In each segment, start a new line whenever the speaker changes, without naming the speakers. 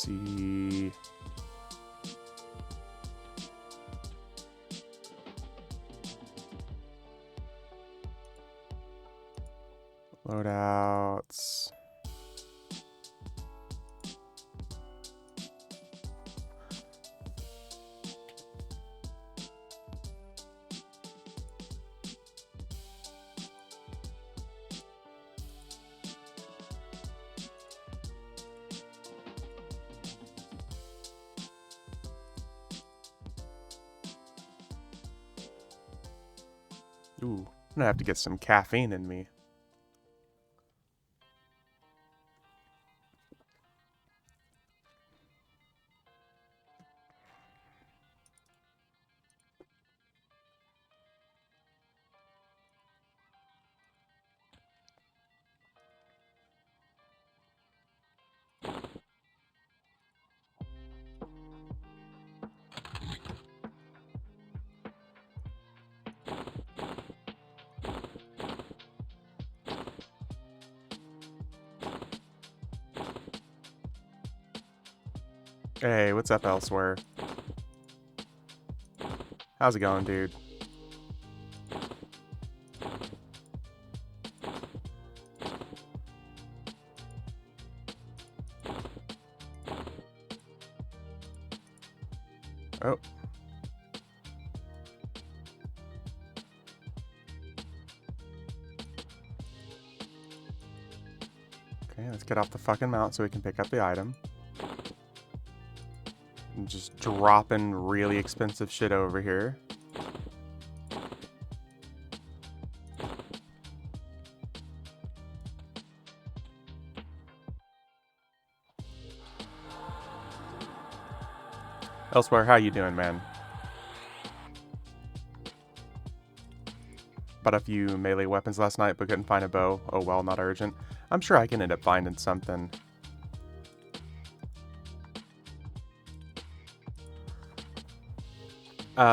see. Loadouts. Ooh, I'm gonna have to get some caffeine in me. Hey, what's up elsewhere? How's it going, dude? Oh. Okay, let's get off the fucking mount so we can pick up the item. I'm just dropping really expensive shit over here. Elsewhere, how you doing, man? Bought a few melee weapons last night, but couldn't find a bow. Oh well, not urgent. I'm sure I can end up finding something.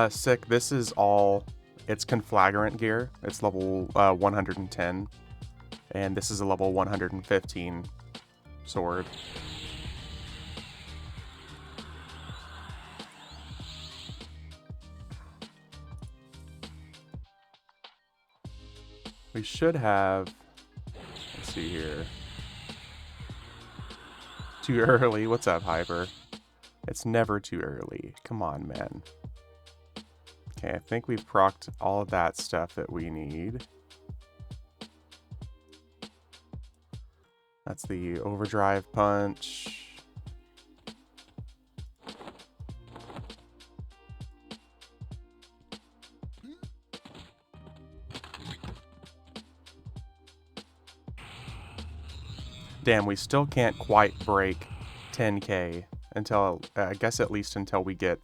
Sick. This is all... It's conflagrant gear. It's level 110. And this is a level 115 sword. We should have... Let's see here. Too early. What's up, Hyper? It's never too early. Come on, man. Okay, I think we've procced all of that stuff that we need. That's the overdrive punch. Damn, we still can't quite break 10k until, I guess at least until we get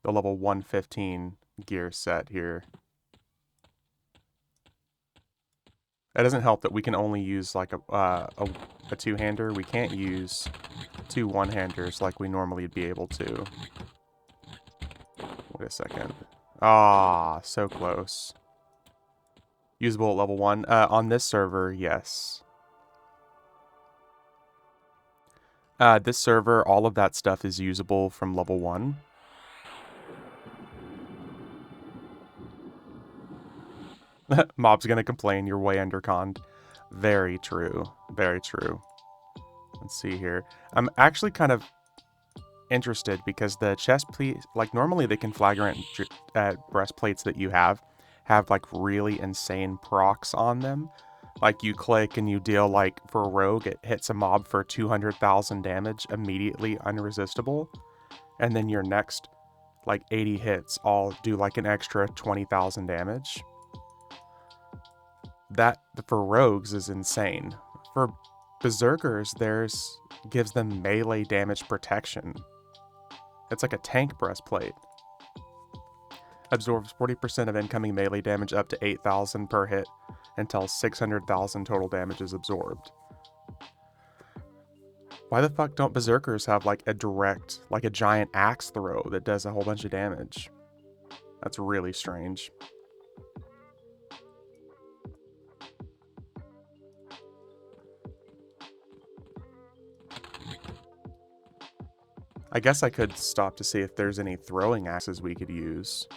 the level 115 gear set here. That doesn't help that we can only use like a two-hander. We can't use two one-handers like we normally would be able to. Wait a second. Ah, so close. Usable at level 1. On this server, yes. This server, all of that stuff is usable from level 1. Mob's gonna complain you're way underconned. Very true. Very true. Let's see here. I'm actually kind of interested because the chest plate, like normally the conflagrant breastplates that you have like really insane procs on them. Like you click and you deal like for a rogue, it hits a mob for 200,000 damage immediately unresistible. And then your next like 80 hits all do like an extra 20,000 damage. That for rogues is insane. For berserkers, gives them melee damage protection. It's like a tank breastplate. Absorbs 40% of incoming melee damage up to 8,000 per hit until 600,000 total damage is absorbed. Why the fuck don't berserkers have like a direct, like a giant axe throw that does a whole bunch of damage? That's really strange. I guess I could stop to see if there's any throwing axes we could use.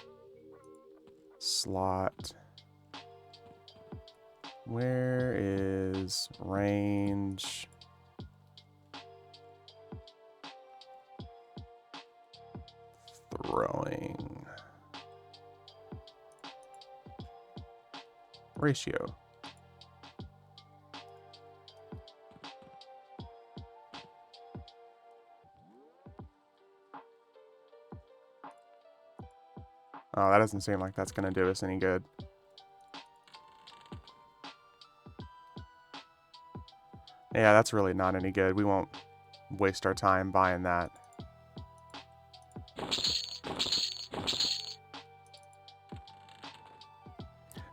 Slot. Where is range? Throwing. Ratio. Oh, that doesn't seem like that's going to do us any good. Yeah, that's really not any good. We won't waste our time buying that.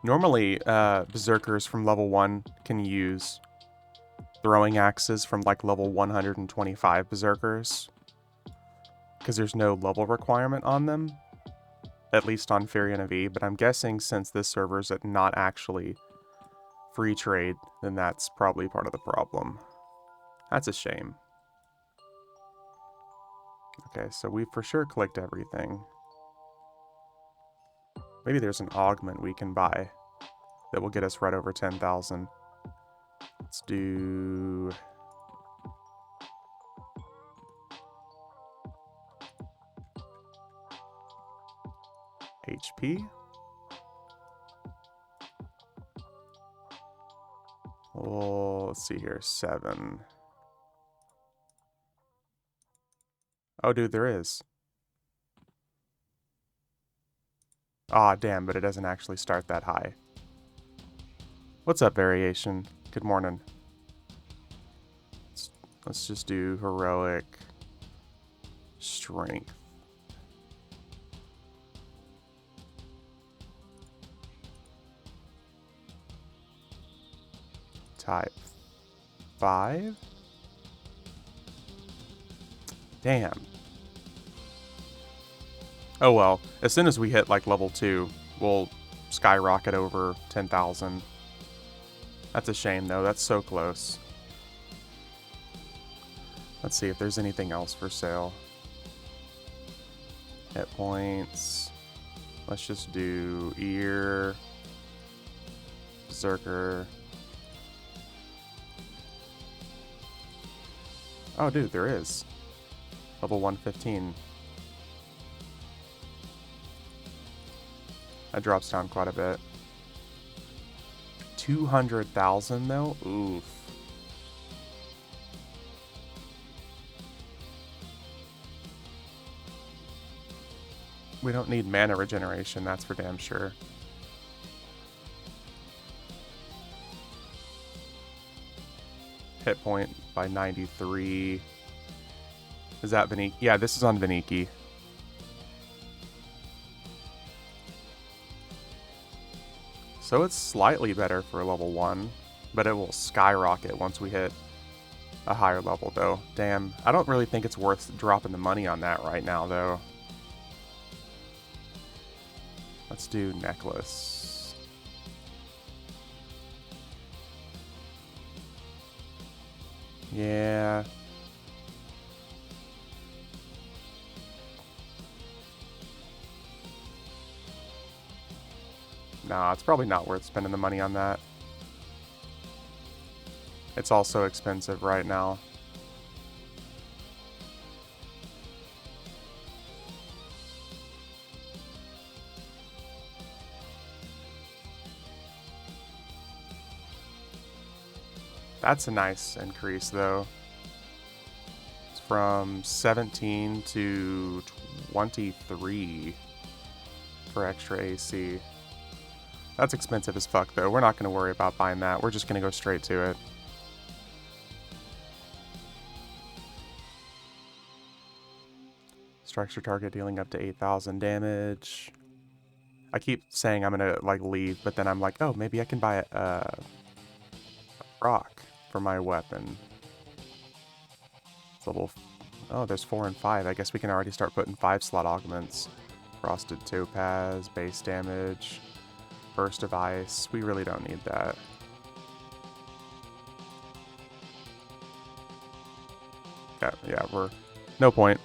Normally, Berserkers from level 1 can use throwing axes from like level 125 Berserkers, because there's no level requirement on them, at least on Furion of E, but I'm guessing since this server's not actually free trade, then that's probably part of the problem. That's a shame. Okay, so we for sure clicked everything. Maybe there's an augment we can buy that will get us right over 10,000. Let's do... HP? Oh, let's see here, 7. Oh, dude, there is. Ah, damn, but it doesn't actually start that high. What's up, Variation? Good morning. Let's just do Heroic Strength. Type 5? Damn. Oh well, as soon as we hit like level 2, we'll skyrocket over 10,000. That's a shame though, that's so close. Let's see if there's anything else for sale. Hit points. Let's just do ear, Zerker. Oh dude, there is. Level 115. That drops down quite a bit. 200,000 though? Oof. We don't need mana regeneration, that's for damn sure. Hit point by 93. Is that Vaniki? Yeah, this is on Vaniki. So it's slightly better for level 1, but it will skyrocket once we hit a higher level though. Damn, I don't really think it's worth dropping the money on that right now though. Let's do necklace. Yeah. Nah, it's probably not worth spending the money on that. It's also expensive right now. That's a nice increase though. It's from 17 to 23 for extra AC. That's expensive as fuck though. We're not going to worry about buying that. We're just going to go straight to it. Structure target dealing up to 8,000 damage. I keep saying I'm going to like leave, but then I'm like, oh, maybe I can buy a rock for my weapon. It's level... Oh, there's 4 and 5. I guess we can already start putting 5-slot augments. Frosted Topaz, base damage, Burst of Ice. We really don't need that. Yeah, we're... No point.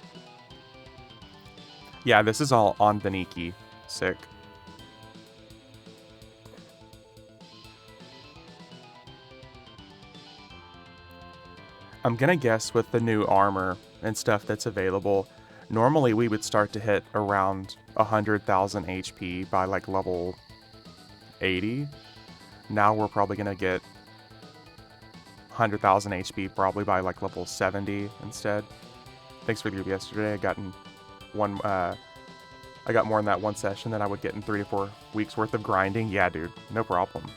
Yeah, this is all on Vaniki. Sick. I'm gonna guess with the new armor and stuff that's available, normally we would start to hit around 100,000 HP by like level 80. Now we're probably gonna get 100,000 HP probably by like level 70 instead. Thanks for the group yesterday. I got more in that one session than I would get in 3 to 4 weeks worth of grinding. Yeah, dude, no problem.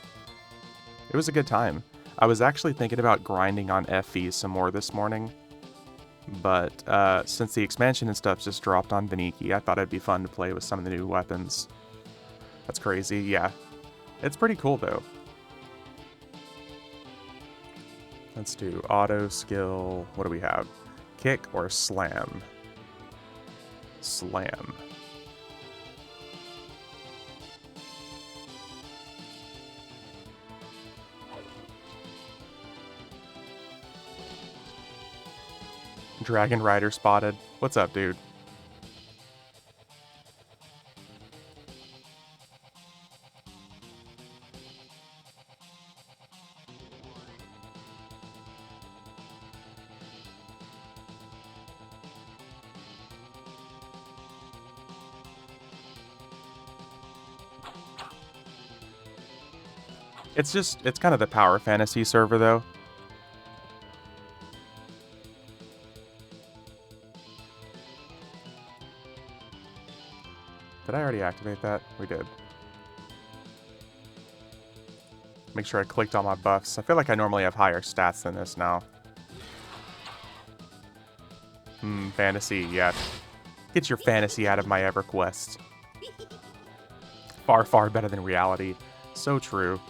It was a good time. I was actually thinking about grinding on FV some more this morning, but since the expansion and stuff just dropped on Vaniki, I thought it'd be fun to play with some of the new weapons. That's crazy, yeah. It's pretty cool though. Let's do auto skill. What do we have? Kick or slam? Slam. Dragon Rider spotted. What's up, dude? It's kind of the power fantasy server, though. Did I already activate that? We did. Make sure I clicked on my buffs. I feel like I normally have higher stats than this now. Fantasy, yeah. Get your fantasy out of my EverQuest. Far, far better than reality. So true.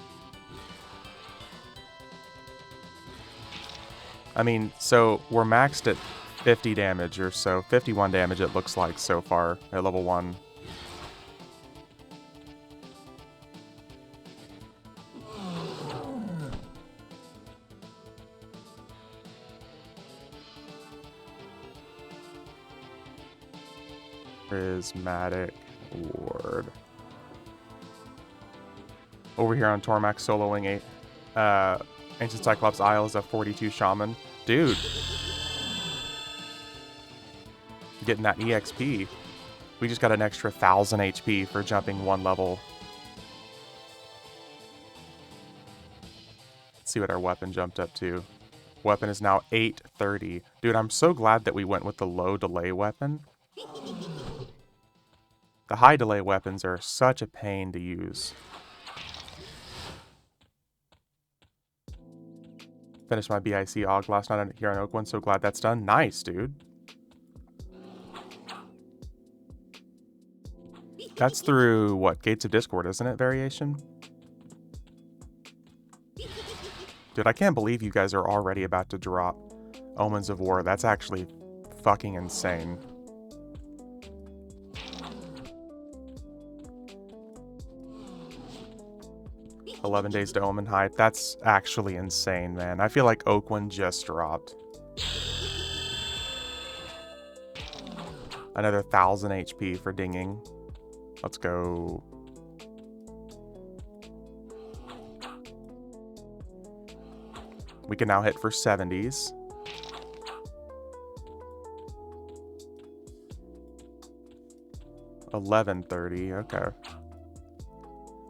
I mean, so we're maxed at 50 damage or so. 51 damage it looks like so far at level 1. Prismatic Ward. Over here on Tormac soloing Ancient Cyclops Isle is a 42 Shaman. Dude. Getting that EXP. We just got an extra 1,000 HP for jumping 1 level. Let's see what our weapon jumped up to. Weapon is now 830. Dude, I'm so glad that we went with the low delay weapon. The high delay weapons are such a pain to use. Finished my BIC AUG last night here on Oakland, so glad that's done. Nice, dude. That's through, what, Gates of Discord, isn't it, Variation? Dude, I can't believe you guys are already about to drop Omens of War. That's actually fucking insane. "11 days to Omen Height." That's actually insane, man. I feel like Oakland just dropped. Another 1,000 HP for dinging. Let's go. We can now hit for 70s. $11.30, okay.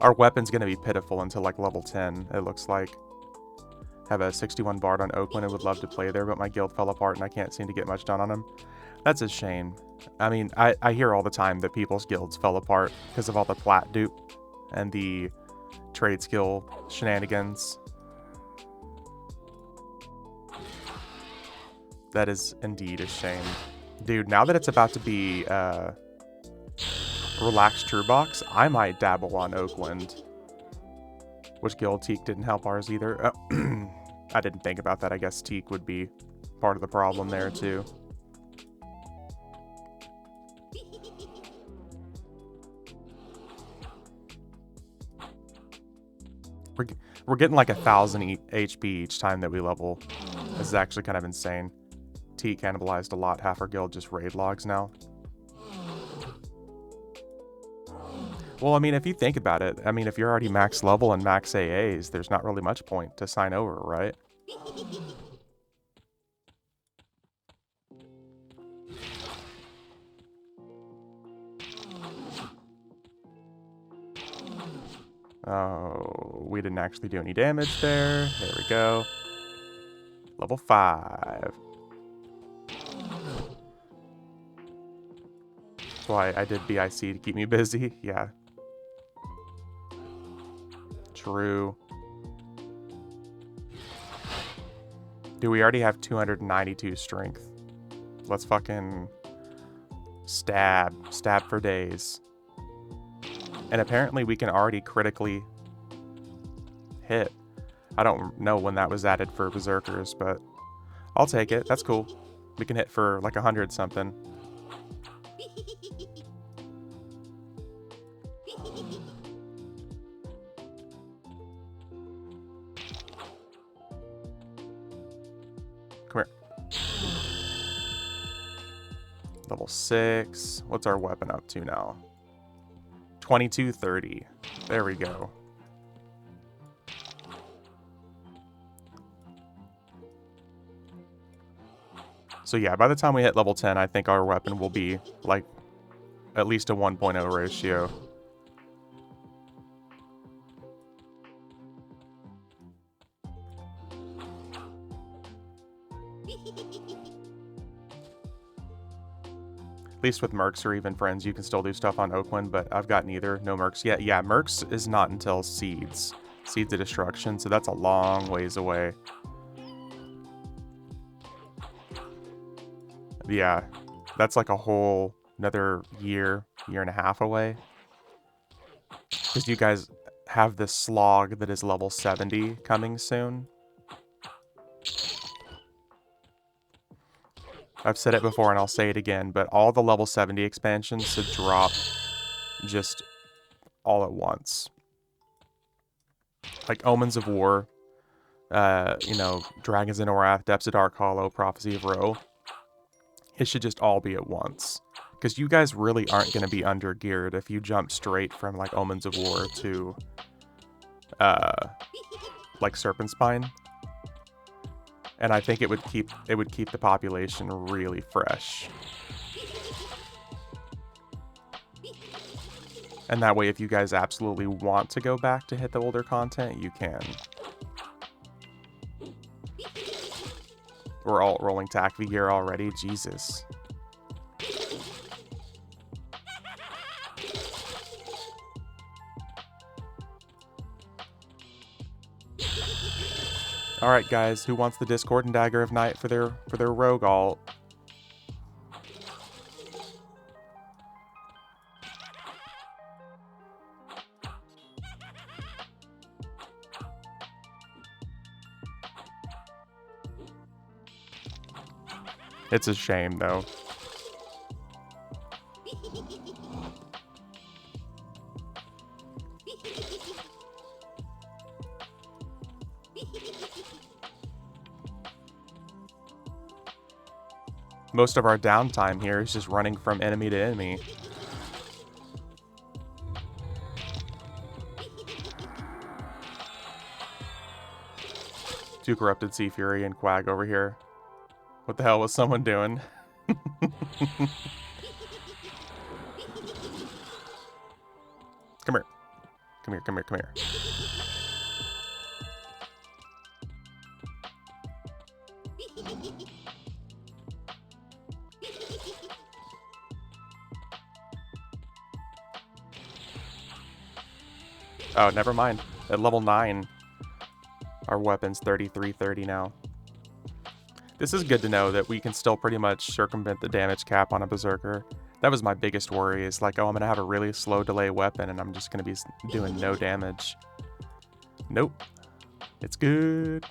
Our weapon's gonna be pitiful until like level 10, it looks like. Have a 61 Bard on Oakland and would love to play there, but my guild fell apart and I can't seem to get much done on him. That's a shame. I mean, I hear all the time that people's guilds fell apart because of all the plat dupe and the trade skill shenanigans. That is indeed a shame. Dude, now that it's about to be Relaxed True Box, I might dabble on Oakland. Which guild? Teak didn't help ours either. I didn't think about that. I guess Teak would be part of the problem there too. We're getting like 1,000 HP each time that we level. This is actually kind of insane. T cannibalized a lot. Half our guild just raid logs now. Well, I mean, if you think about it, I mean, if you're already max level and max AAs, there's not really much point to sign over, right? Oh, we didn't actually do any damage there. There we go. Level 5. That's why I did BIC to keep me busy. Yeah. True. Do we already have 292 strength? Let's fucking stab. Stab for days. And apparently we can already critically hit. I don't know when that was added for Berserkers, but I'll take it. That's cool. We can hit for like 100 something. Come here. Level 6. What's our weapon up to now? 2230. There we go. So yeah, by the time we hit level 10, I think our weapon will be like at least a 1.0 ratio. At least with Mercs or even friends, you can still do stuff on Oakwind, but I've got neither. No Mercs yet. Yeah, Mercs is not until Seeds. Seeds of Destruction, so that's a long ways away. Yeah, that's like a whole another year and a half away. Because you guys have this slog that is level 70 coming soon. I've said it before and I'll say it again, but all the level 70 expansions should drop just all at once. Like Omens of War, you know, Dragons in Orath, Depths of Dark Hollow, Prophecy of Ro. It should just all be at once. Because you guys really aren't going to be under-geared if you jump straight from, like, Omens of War to, like, Serpent Spine. And I think it would keep the population really fresh. And that way, if you guys absolutely want to go back to hit the older content, you can. We're all rolling TAC V gear already. Jesus. All right, guys. Who wants the Discord and Dagger of Night for their rogue alt? It's a shame, though. Most of our downtime here is just running from enemy to enemy. Two Corrupted Sea Fury and Quag over here. What the hell was someone doing? Come here. Come here, come here, come here. Oh, never mind. At level 9, our weapon's 3330 now. This is good to know that we can still pretty much circumvent the damage cap on a Berserker. That was my biggest worry, is like, oh, I'm going to have a really slow delay weapon and I'm just going to be doing no damage. Nope. It's good.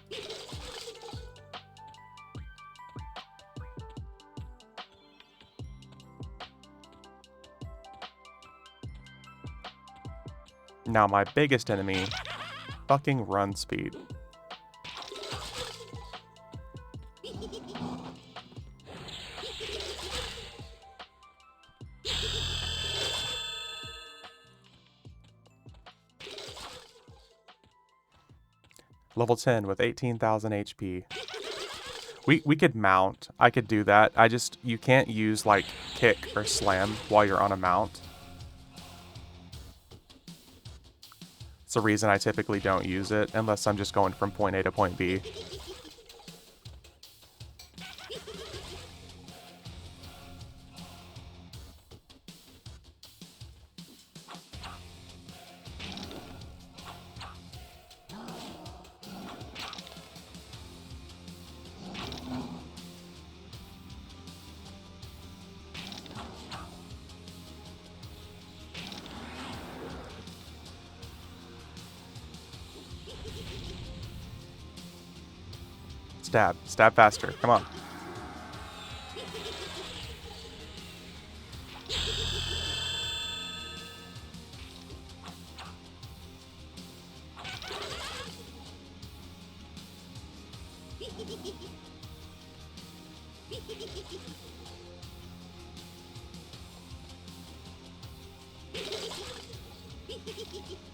Now my biggest enemy, fucking run speed. Level 10 with 18,000 HP. We could mount. I could do that. You can't use, like, kick or slam while you're on a mount. It's the reason I typically don't use it, unless I'm just going from point A to point B. Stab. Stab faster. Come on.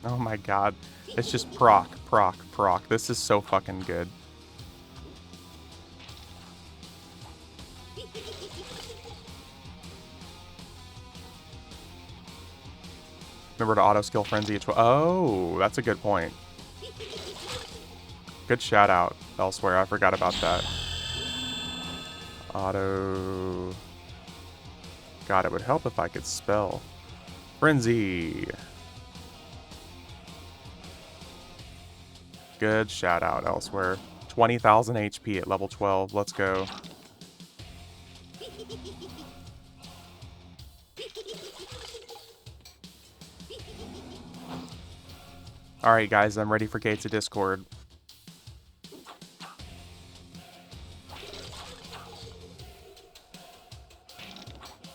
Oh my god. It's just proc, proc, proc. This is so fucking good. Remember to auto-skill Frenzy at 12. Oh, that's a good point. Good shout out elsewhere. I forgot about that. Auto... God, it would help if I could spell. Frenzy! Good shout out elsewhere. 20,000 HP at level 12. Let's go. Alright guys, I'm ready for Gates of Discord.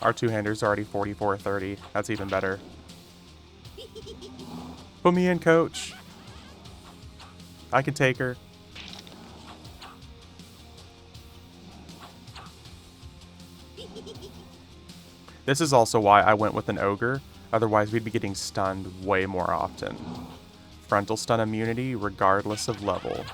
Our two-hander's already 44-30. That's even better. Put me in, coach. I can take her. This is also why I went with an ogre. Otherwise, we'd be getting stunned way more often. Frontal stun immunity, regardless of level.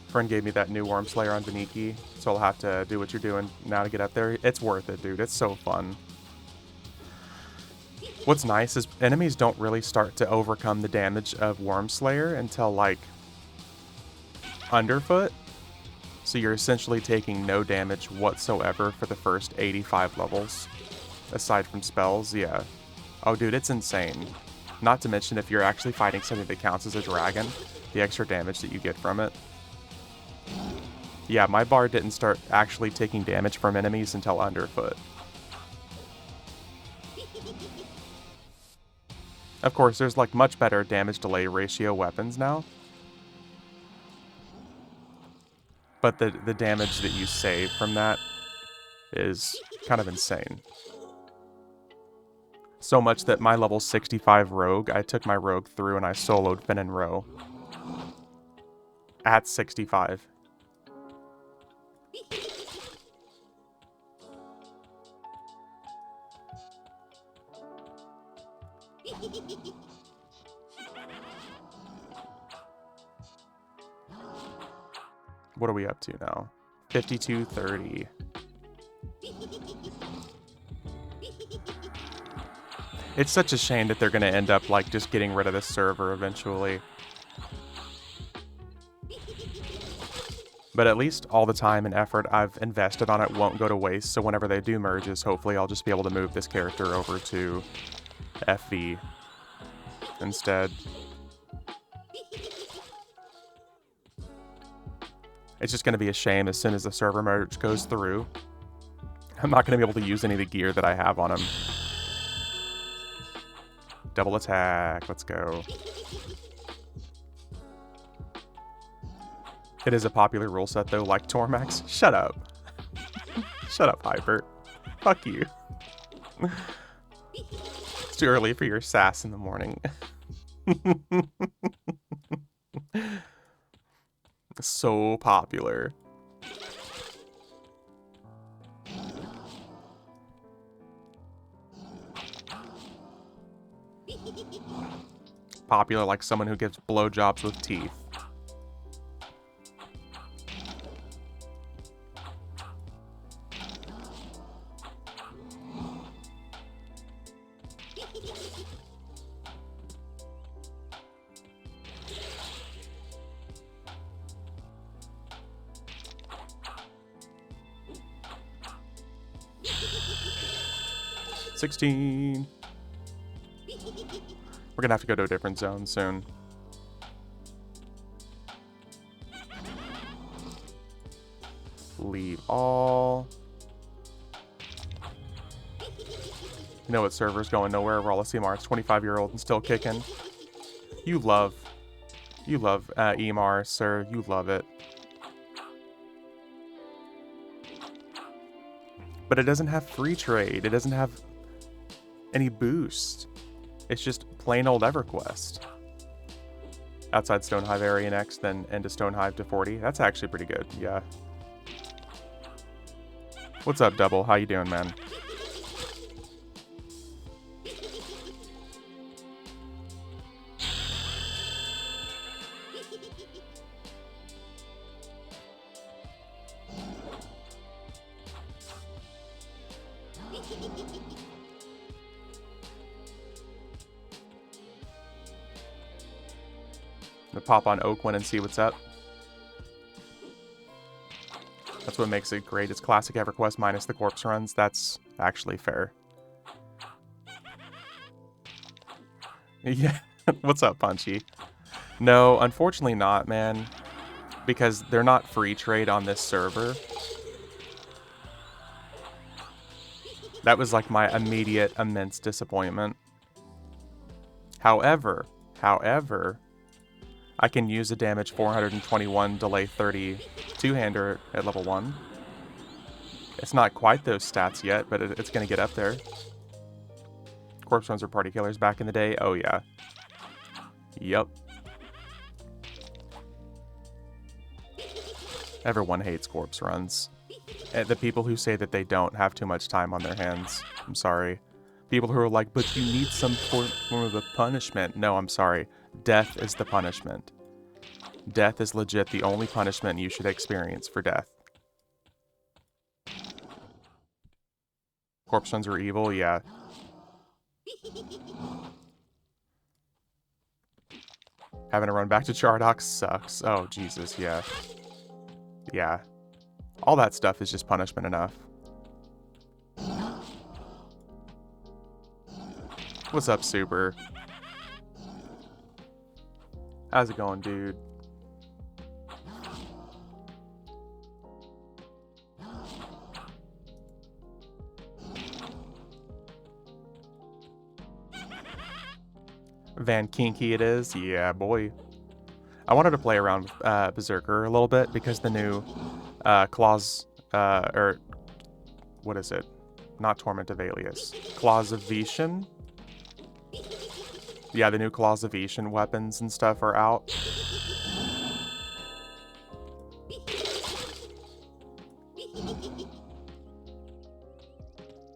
Friend gave me that new Worm Slayer on Vaniki, so I'll have to do what you're doing now to get up there. It's worth it, dude. It's so fun. What's nice is enemies don't really start to overcome the damage of Worm Slayer until, like, underfoot. So you're essentially taking no damage whatsoever for the first 85 levels. Aside from spells, yeah. Oh, dude, it's insane. Not to mention if you're actually fighting something that counts as a dragon, the extra damage that you get from it. Yeah, my bard didn't start actually taking damage from enemies until underfoot. Of course, there's like much better damage delay ratio weapons now. But the damage that you save from that is kind of insane. So much that my level 65 rogue, I took my rogue through and I soloed Finn and Row. At 65. What are we up to now? 52:30. It's such a shame that they're going to end up like just getting rid of this server eventually. But at least all the time and effort I've invested on it won't go to waste, so whenever they do merges, hopefully I'll just be able to move this character over to FV instead. It's just going to be a shame as soon as the server merge goes through. I'm not going to be able to use any of the gear that I have on him. Double attack, let's go. It is a popular rule set though, like Tormax. Shut up. Shut up, Hyper. Fuck you. It's too early for your sass in the morning. So popular. Popular like someone who gives blowjobs with teeth. $16. We're gonna have to go to a different zone soon. Leave all. You know what server's going nowhere? Rollicity Mars, 25-year-old and still kicking. You love EMAR, sir. You love it. But it doesn't have free trade. It doesn't have any boost. It's just plain old EverQuest. Outside Stonehive area next, then into Stonehive to 40. That's actually pretty good, yeah. What's up, Double? How you doing, man? Pop on Oakland and see what's up. That's what makes it great. It's classic EverQuest minus the corpse runs. That's actually fair. Yeah. What's up, Punchy? No, unfortunately not, man. Because they're not free trade on this server. That was like my immediate immense disappointment. However, I can use a damage 421, delay 30 two-hander at level 1. It's not quite those stats yet, but it's going to get up there. Corpse runs were party killers back in the day. Oh, yeah. Yep. Everyone hates corpse runs. The people who say that they don't have too much time on their hands. I'm sorry. People who are like, but you need some form of a punishment. No, I'm sorry. Death is the punishment. Death is legit the only punishment you should experience for death. Corpse runs are evil, yeah. Having to run back to Chardock sucks. Oh, Jesus, yeah. Yeah. All that stuff is just punishment enough. What's up, Super? How's it going, dude? Van Kinky it is? Yeah, boy. I wanted to play around with Berserker a little bit because the new Claws, or what is it? Not Torment of Alias. Claws of Vishan? Yeah, the new Claws of Vishan weapons and stuff are out.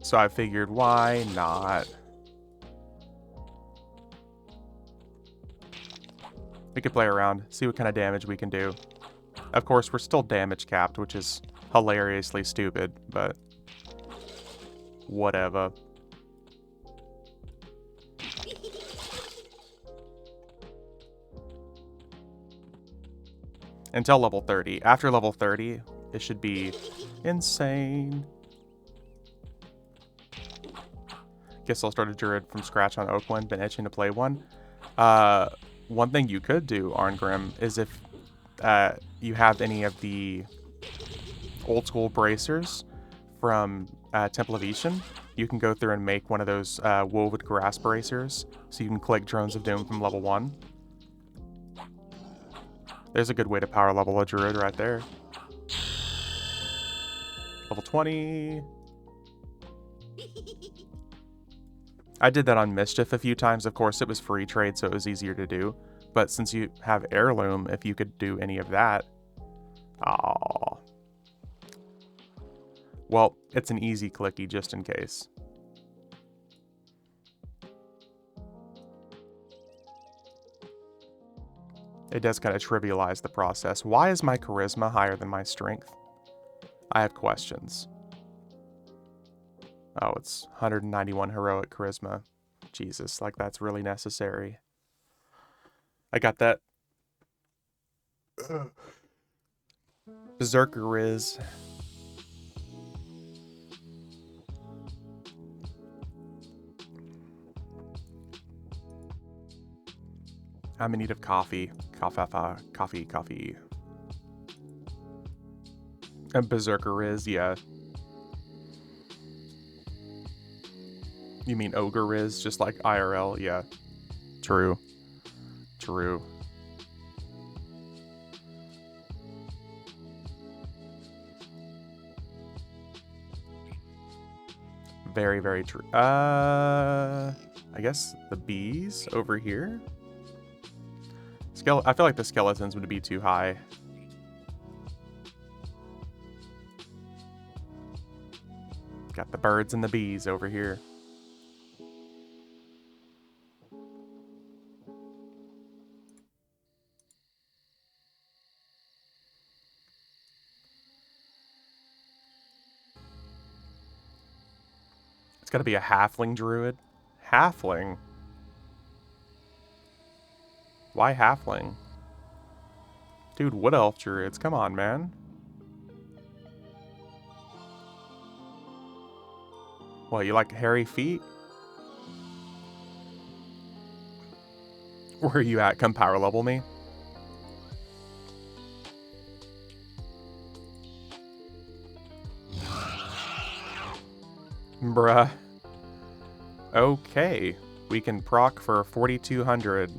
So I figured, why not? We could play around, see what kind of damage we can do. Of course, we're still damage capped, which is hilariously stupid, but whatever. Until level 30. After level 30, it should be insane. Guess I'll start a druid from scratch on Oakland. Been itching to play one. One thing you could do, Arngrim, is if you have any of the old school bracers from Temple of Ishan, you can go through and make one of those woven grass bracers, so you can click Drones of Doom from level 1. There's a good way to power level a druid right there. Level 20. I did that on Mischief a few times. Of course, it was free trade, so it was easier to do. But since you have Heirloom, if you could do any of that... Aww. Well, it's an easy clicky just in case. It does kind of trivialize the process. Why is my charisma higher than my strength? I have questions. Oh, it's 191 heroic charisma. Jesus, like that's really necessary. I got that. Berserker is. I'm in need of coffee. Coffee. And Berserker is, yeah. You mean Ogre is, just like IRL? Yeah. True. Very, very true. I guess the bees over here? I feel like the skeletons would be too high. Got the birds and the bees over here. It's gotta be a halfling druid. Halfling? Why halfling? Dude, wood elf druids, come on, man. What, you like hairy feet? Where are you at? Come power level me? Bruh. Okay. We can proc for 4,200.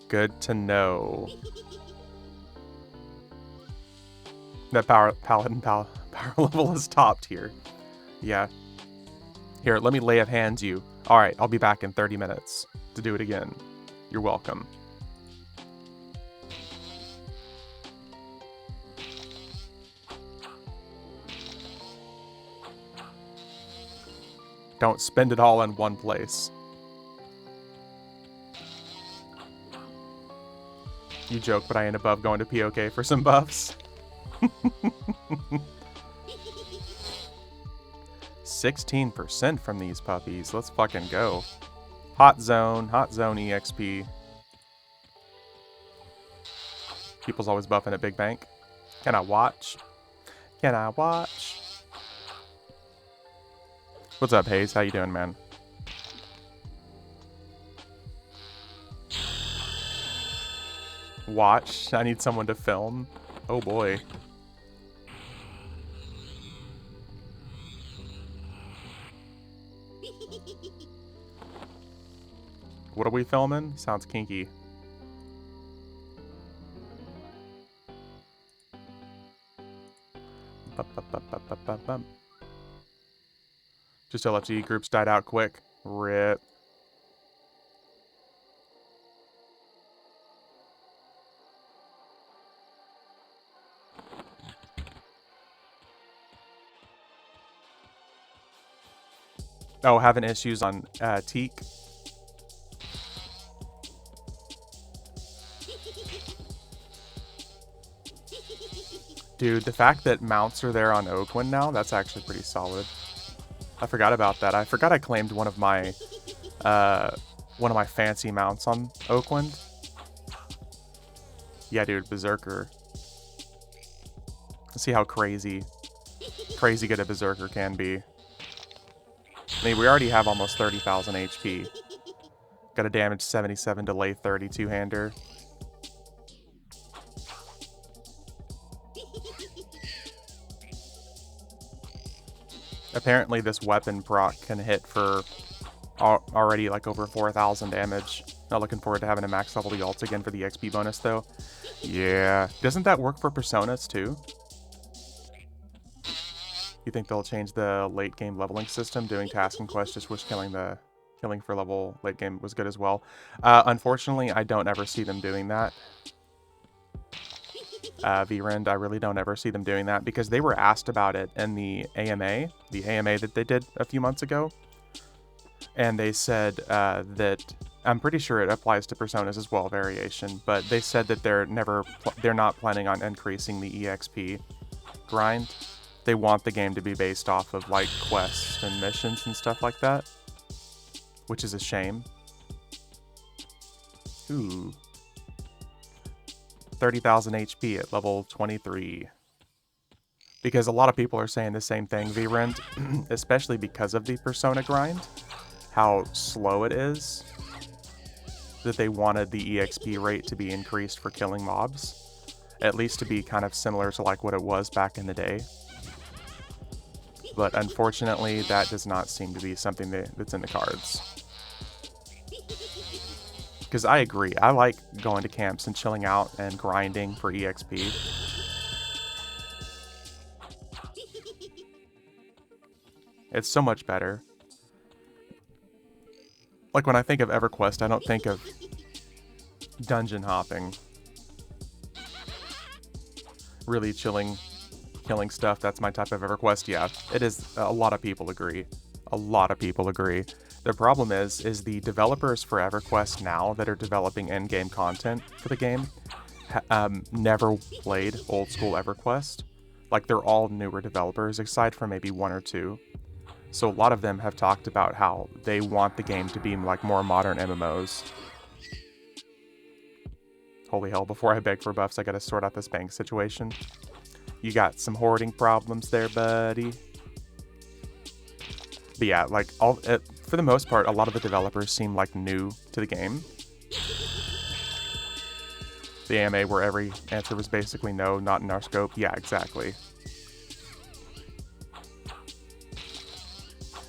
Good to know. That paladin power level is top tier. Yeah. Here, let me lay of hands you. Alright, I'll be back in 30 minutes to do it again. You're welcome. Don't spend it all in one place. You joke, but I ain't above going to POK for some buffs. 16% from these puppies. Let's fucking go. Hot zone EXP. People's always buffing at Big Bank. Can I watch? Can I watch? What's up, Hayes? How you doing, man? Watch. I need someone to film. Oh boy. What are we filming? Sounds kinky. Just LFG groups died out quick. RIP. Oh, having issues on Teak. Dude, the fact that mounts are there on Oakland now, that's actually pretty solid. I forgot about that. I forgot I claimed one of my fancy mounts on Oakland. Yeah, dude, Berserker. Let's see how crazy good a Berserker can be. I mean, we already have almost 30,000 HP. Got a damage 77 delay 30 two-hander. Apparently this weapon proc can hit for already like over 4,000 damage. Not looking forward to having a max level the ult again for the XP bonus though. Yeah. Doesn't that work for personas too? You think they'll change the late game leveling system, doing task and quest? Just wish killing for level late game was good as well. Unfortunately, I don't ever see them doing that. VRend, I really don't ever see them doing that because they were asked about it in the AMA that they did a few months ago. And they said that I'm pretty sure it applies to Personas as well, variation, but they said that they're not planning on increasing the EXP grind. They want the game to be based off of like quests and missions and stuff like that, which is a shame. Ooh. 30,000 HP at level 23. Because a lot of people are saying the same thing, VRend, especially because of the Persona grind, how slow it is, that they wanted the EXP rate to be increased for killing mobs, at least to be kind of similar to like what it was back in the day. But unfortunately, that does not seem to be something that's in the cards. Because I agree, I like going to camps and chilling out and grinding for EXP. It's so much better. Like when I think of EverQuest, I don't think of dungeon hopping. Really chilling, killing stuff, that's my type of EverQuest. Yeah, it is. A lot of people agree. A lot of people agree. The problem is the developers for EverQuest now that are developing in-game content for the game never played old school EverQuest. Like they're all newer developers, aside from maybe one or two. So a lot of them have talked about how they want the game to be like more modern MMOs. Holy hell, before I beg for buffs, I gotta sort out this bank situation. You got some hoarding problems there, buddy. But yeah, like for the most part, a lot of the developers seem like new to the game. The AMA where every answer was basically no, not in our scope. Yeah, exactly.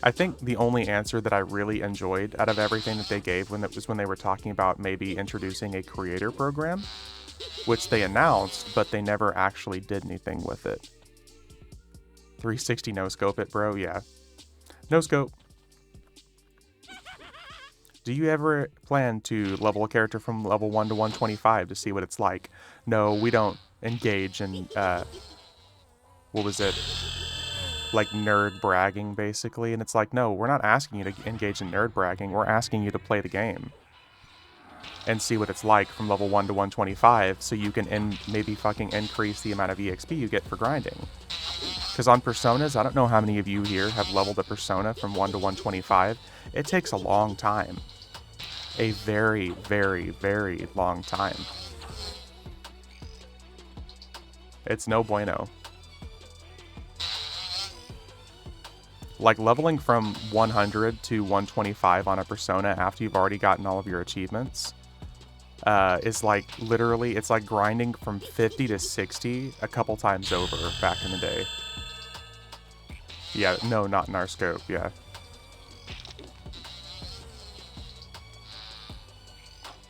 I think the only answer that I really enjoyed out of everything that they gave when they were talking about maybe introducing a creator program, which they announced, but they never actually did anything with it. 360 no scope it, bro. Yeah. No scope. Do you ever plan to level a character from level 1 to 125 to see what it's like? No, we don't engage in, what was it? Like nerd bragging, basically. And it's like, no, we're not asking you to engage in nerd bragging. We're asking you to play the game and see what it's like from level 1 to 125 so you can maybe fucking increase the amount of EXP you get for grinding. Because on Personas, I don't know how many of you here have leveled a Persona from 1 to 125. It takes a long time. A very, very, very long time. It's no bueno. Like leveling from 100 to 125 on a Persona after you've already gotten all of your achievements is like literally, it's like grinding from 50 to 60 a couple times over back in the day. Yeah, no, not in our scope, yeah.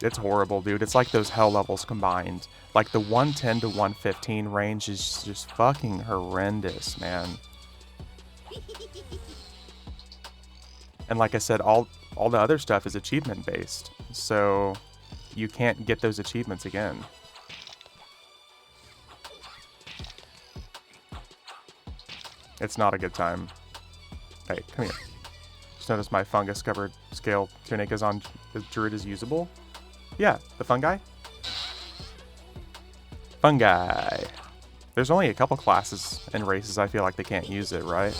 It's horrible, dude. It's like those hell levels combined. Like the 110 to 115 range is just fucking horrendous, man. And like I said, all the other stuff is achievement based. So you can't get those achievements again. It's not a good time. Hey, come here. Just notice my fungus covered scale tunic is on the druid is usable. Yeah, the fungi. Fungi. There's only a couple classes and races I feel like they can't use it, right?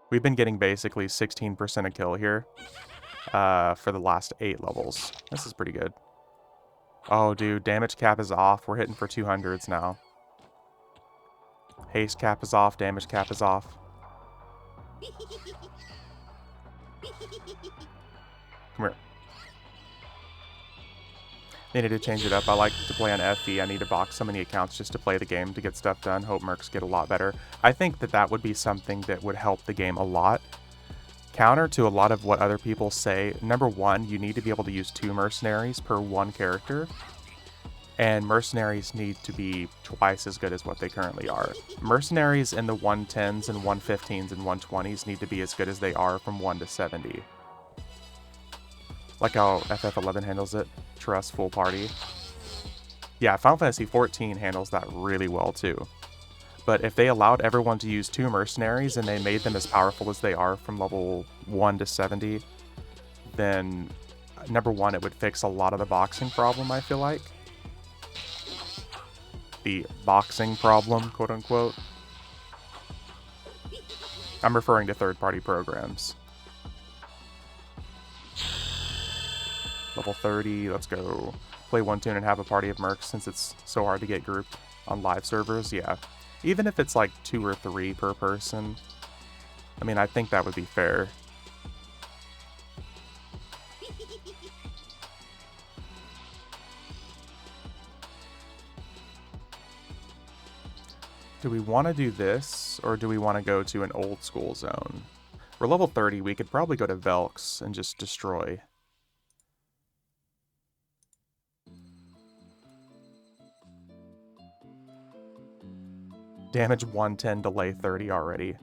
We've been getting basically 16% a kill here for the last 8 levels. This is pretty good. Oh, dude, damage cap is off. We're hitting for 200s now. Haste cap is off. Damage cap is off. Come here. Needed to change it up. I like to play on FE. I need to box so many accounts just to play the game to get stuff done. Hope mercs get a lot better. I think that would be something that would help the game a lot. Counter to a lot of what other people say, number one, you need to be able to use 2 mercenaries per 1 character. And mercenaries need to be twice as good as what they currently are. Mercenaries in the 110s and 115s and 120s need to be as good as they are from 1 to 70. Like how FF11 handles it. Trust full party. Yeah, Final Fantasy XIV handles that really well too. But if they allowed everyone to use 2 mercenaries and they made them as powerful as they are from level 1 to 70, then number one, it would fix a lot of the boxing problem, I feel like. The boxing problem, quote unquote. I'm referring to third-party programs. Level 30, let's go. Play one tune and have a party of mercs since it's so hard to get grouped on live servers, yeah. Even if it's like 2 or 3 per person, I mean, I think that would be fair. Do we want to do this, or do we want to go to an old school zone? We're level 30, we could probably go to Velks and just destroy. Damage 110, delay 30 already.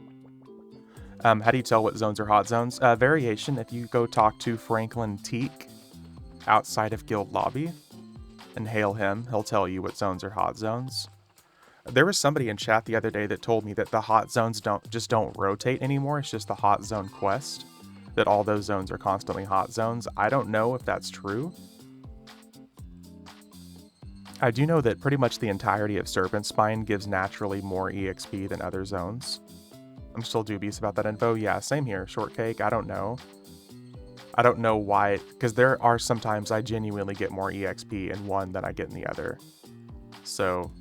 How do you tell what zones are hot zones? Variation, if you go talk to Franklin Teak outside of Guild Lobby and hail him, he'll tell you what zones are hot zones. There was somebody in chat the other day that told me that the hot zones don't rotate anymore, it's just the hot zone quest. That all those zones are constantly hot zones. I don't know if that's true. I do know that pretty much the entirety of Serpent Spine gives naturally more EXP than other zones. I'm still dubious about that info. Yeah, same here. Shortcake, I don't know. I don't know why, because there are sometimes I genuinely get more EXP in one than I get in the other. So,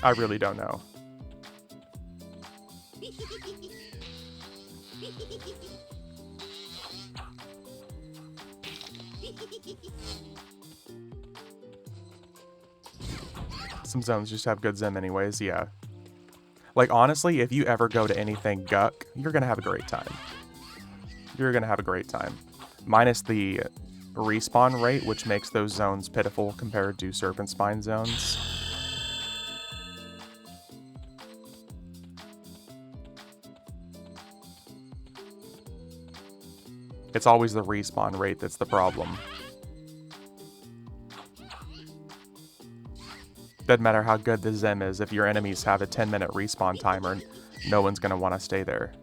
I really don't know. Some zones just have good Zem anyways, yeah. Like, honestly, if you ever go to anything Guck, you're gonna have a great time. You're gonna have a great time. Minus the respawn rate, which makes those zones pitiful compared to Serpent Spine zones. It's always the respawn rate that's the problem. Doesn't matter how good the Zem is, if your enemies have a 10-minute respawn timer, no one's going to want to stay there.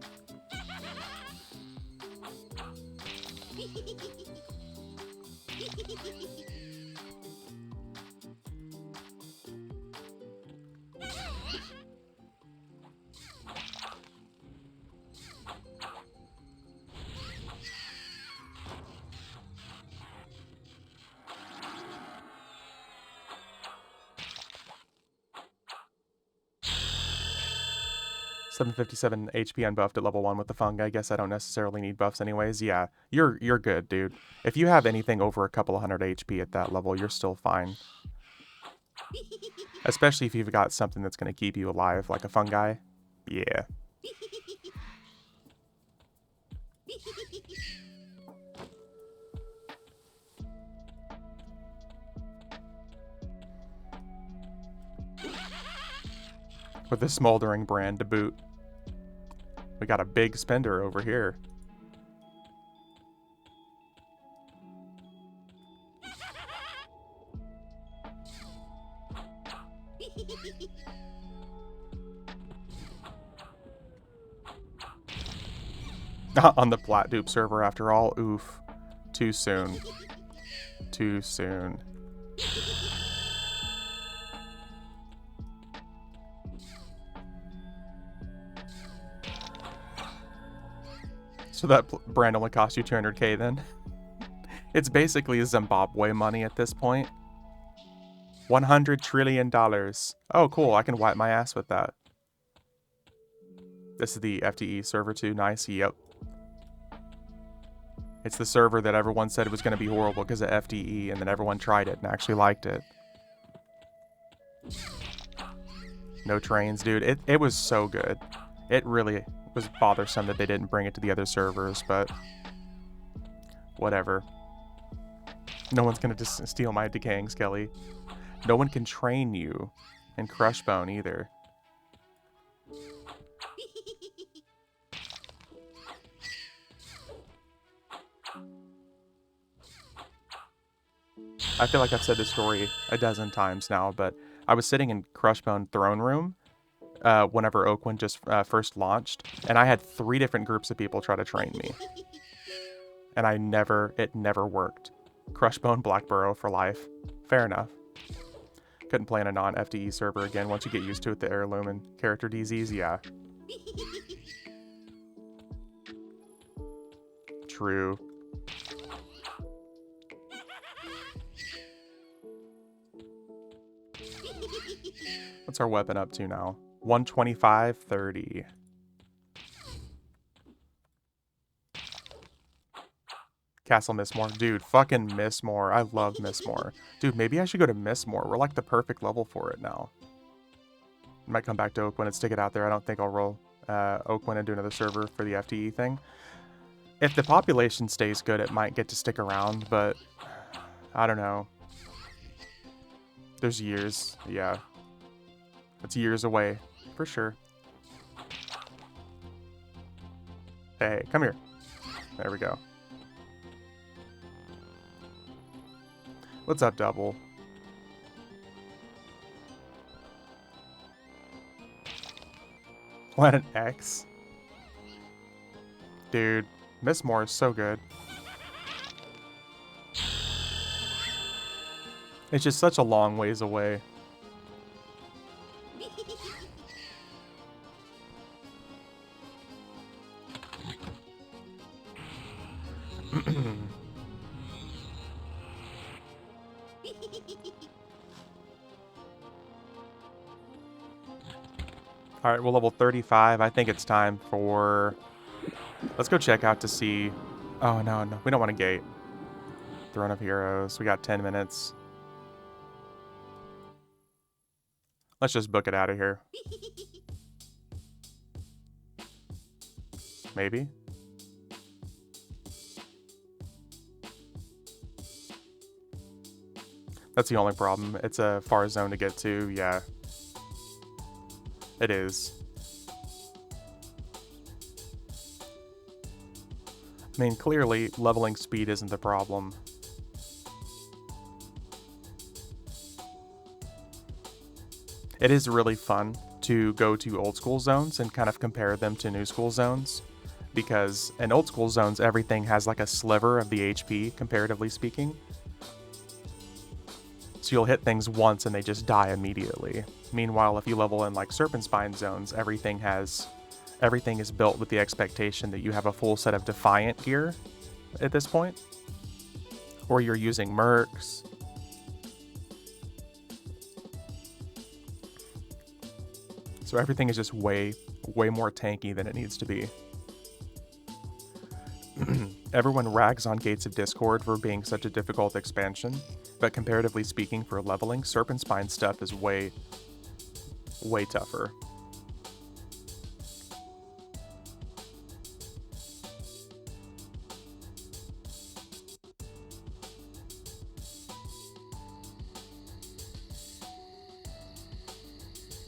$757 HP unbuffed at level 1 with the fungi. I guess I don't necessarily need buffs anyways. Yeah, you're good, dude. If you have anything over a couple of hundred HP at that level, you're still fine. Especially if you've got something that's going to keep you alive, like a fungi. Yeah. With the smoldering brand to boot. We got a big spender over here. On the Plat Dupe server after all. Oof. Too soon. Too soon. So that brand only cost you 200k then? It's basically Zimbabwe money at this point. $100 trillion. Oh, cool. I can wipe my ass with that. This is the FTE server too. Nice. Yep. It's the server that everyone said was going to be horrible because of FTE, and then everyone tried it and actually liked it. No trains, dude. It was so good. It really was bothersome that they didn't bring it to the other servers, but whatever. No one's gonna just steal my decaying skelly. No one can train you in Crushbone either. I feel like I've said this story a dozen times now, but I was sitting in Crushbone Throne Room whenever Oakwind just first launched, and I had 3 different groups of people try to train me. And it never worked. Crushbone Black Burrow for life. Fair enough. Couldn't play in a non-FDE server again once you get used to it, the heirloom and character DZs, yeah. True. What's our weapon up to now? 125.30. Castle Mistmore. Dude, fucking Mistmore. I love Mistmore. Dude, maybe I should go to Mistmore. We're like the perfect level for it now. I might come back to Oakwind and stick it out there. I don't think I'll roll Oakwind and do another server for the FTE thing. If the population stays good, it might get to stick around, but I don't know. There's years. Yeah. It's years away, for sure. Hey, come here. There we go. What's up, Double? Planet X? Dude, Mistmore is so good. It's just such a long ways away. Alright, we're level 35. I think it's time for... Let's go check out to see... Oh, no, no. We don't want to gate. Throne of Heroes. We got 10 minutes. Let's just book it out of here. Maybe? That's the only problem. It's a far zone to get to, yeah. It is. I mean, clearly, leveling speed isn't the problem. It is really fun to go to old school zones and kind of compare them to new school zones. Because in old school zones, everything has like a sliver of the HP, comparatively speaking. So you'll hit things once and they just die immediately. Meanwhile, if you level in like Serpent Spine zones, everything is built with the expectation that you have a full set of Defiant gear at this point. Or you're using Mercs. So everything is just way more tanky than it needs to be. Everyone rags on Gates of Discord for being such a difficult expansion, but comparatively speaking for leveling, Serpent Spine stuff is way tougher.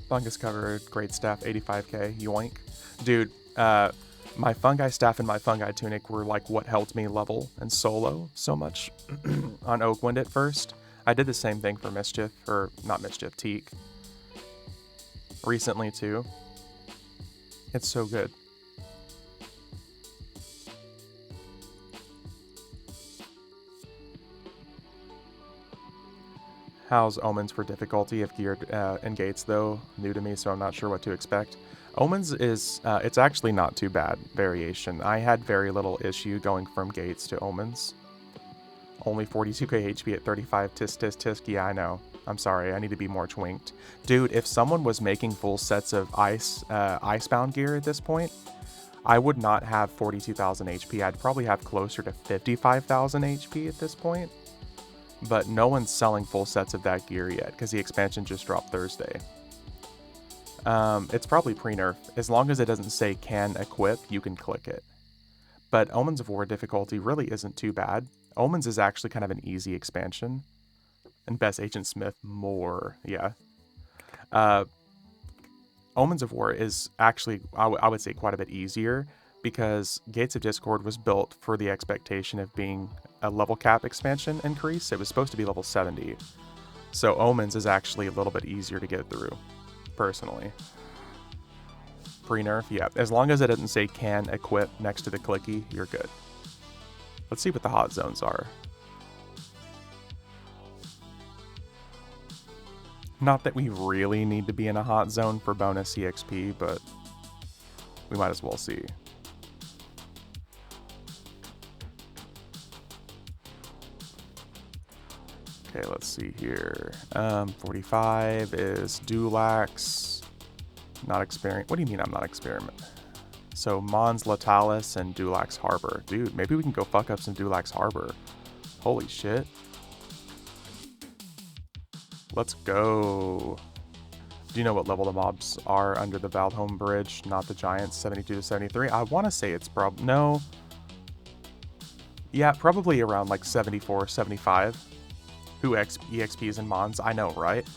Fungus covered, great staff, 85k, yoink. Dude, my fungi staff and my fungi tunic were like what helped me level and solo so much on Oakwind at first. I did the same thing for Mischief, or not Mischief, Teak. Recently too. It's so good. How's Omens for difficulty if geared in Gates though? New to me, so I'm not sure what to expect. Omens is, it's actually not too bad variation. I had very little issue going from Gates to Omens. Only 42k HP at 35 tisk tisk tisk, yeah I know. I'm sorry, I need to be more twinked. Dude, if someone was making full sets of Icebound gear at this point, I would not have 42,000 HP. I'd probably have closer to 55,000 HP at this point. But no one's selling full sets of that gear yet, because the expansion just dropped Thursday. It's probably pre-nerf. As long as it doesn't say can equip, you can click it. But Omens of War difficulty really isn't too bad. Omens is actually kind of an easy expansion. And Best Agent Smith more, yeah. Omens of War is actually, I would say, quite a bit easier, because Gates of Discord was built for the expectation of being a level cap expansion increase. It was supposed to be level 70. So Omens is actually a little bit easier to get through, personally. Pre-nerf, yeah. As long as it doesn't say can equip next to the clicky, you're good. Let's see what the hot zones are. Not that we really need to be in a hot zone for bonus EXP, but we might as well see. Okay, let's see here. 45 is Dulax. Not experiment. What do you mean I'm not experiment? So Mons Latalis and Dulax Harbor. Dude, maybe we can go fuck up some Dulax Harbor. Holy shit. Let's go. Do you know what level the mobs are under the Valdholm Bridge? Not the Giants, 72 to 73. I want to say it's no. Yeah, probably around like 74, 75. Who EXPs in Mons? I know, right?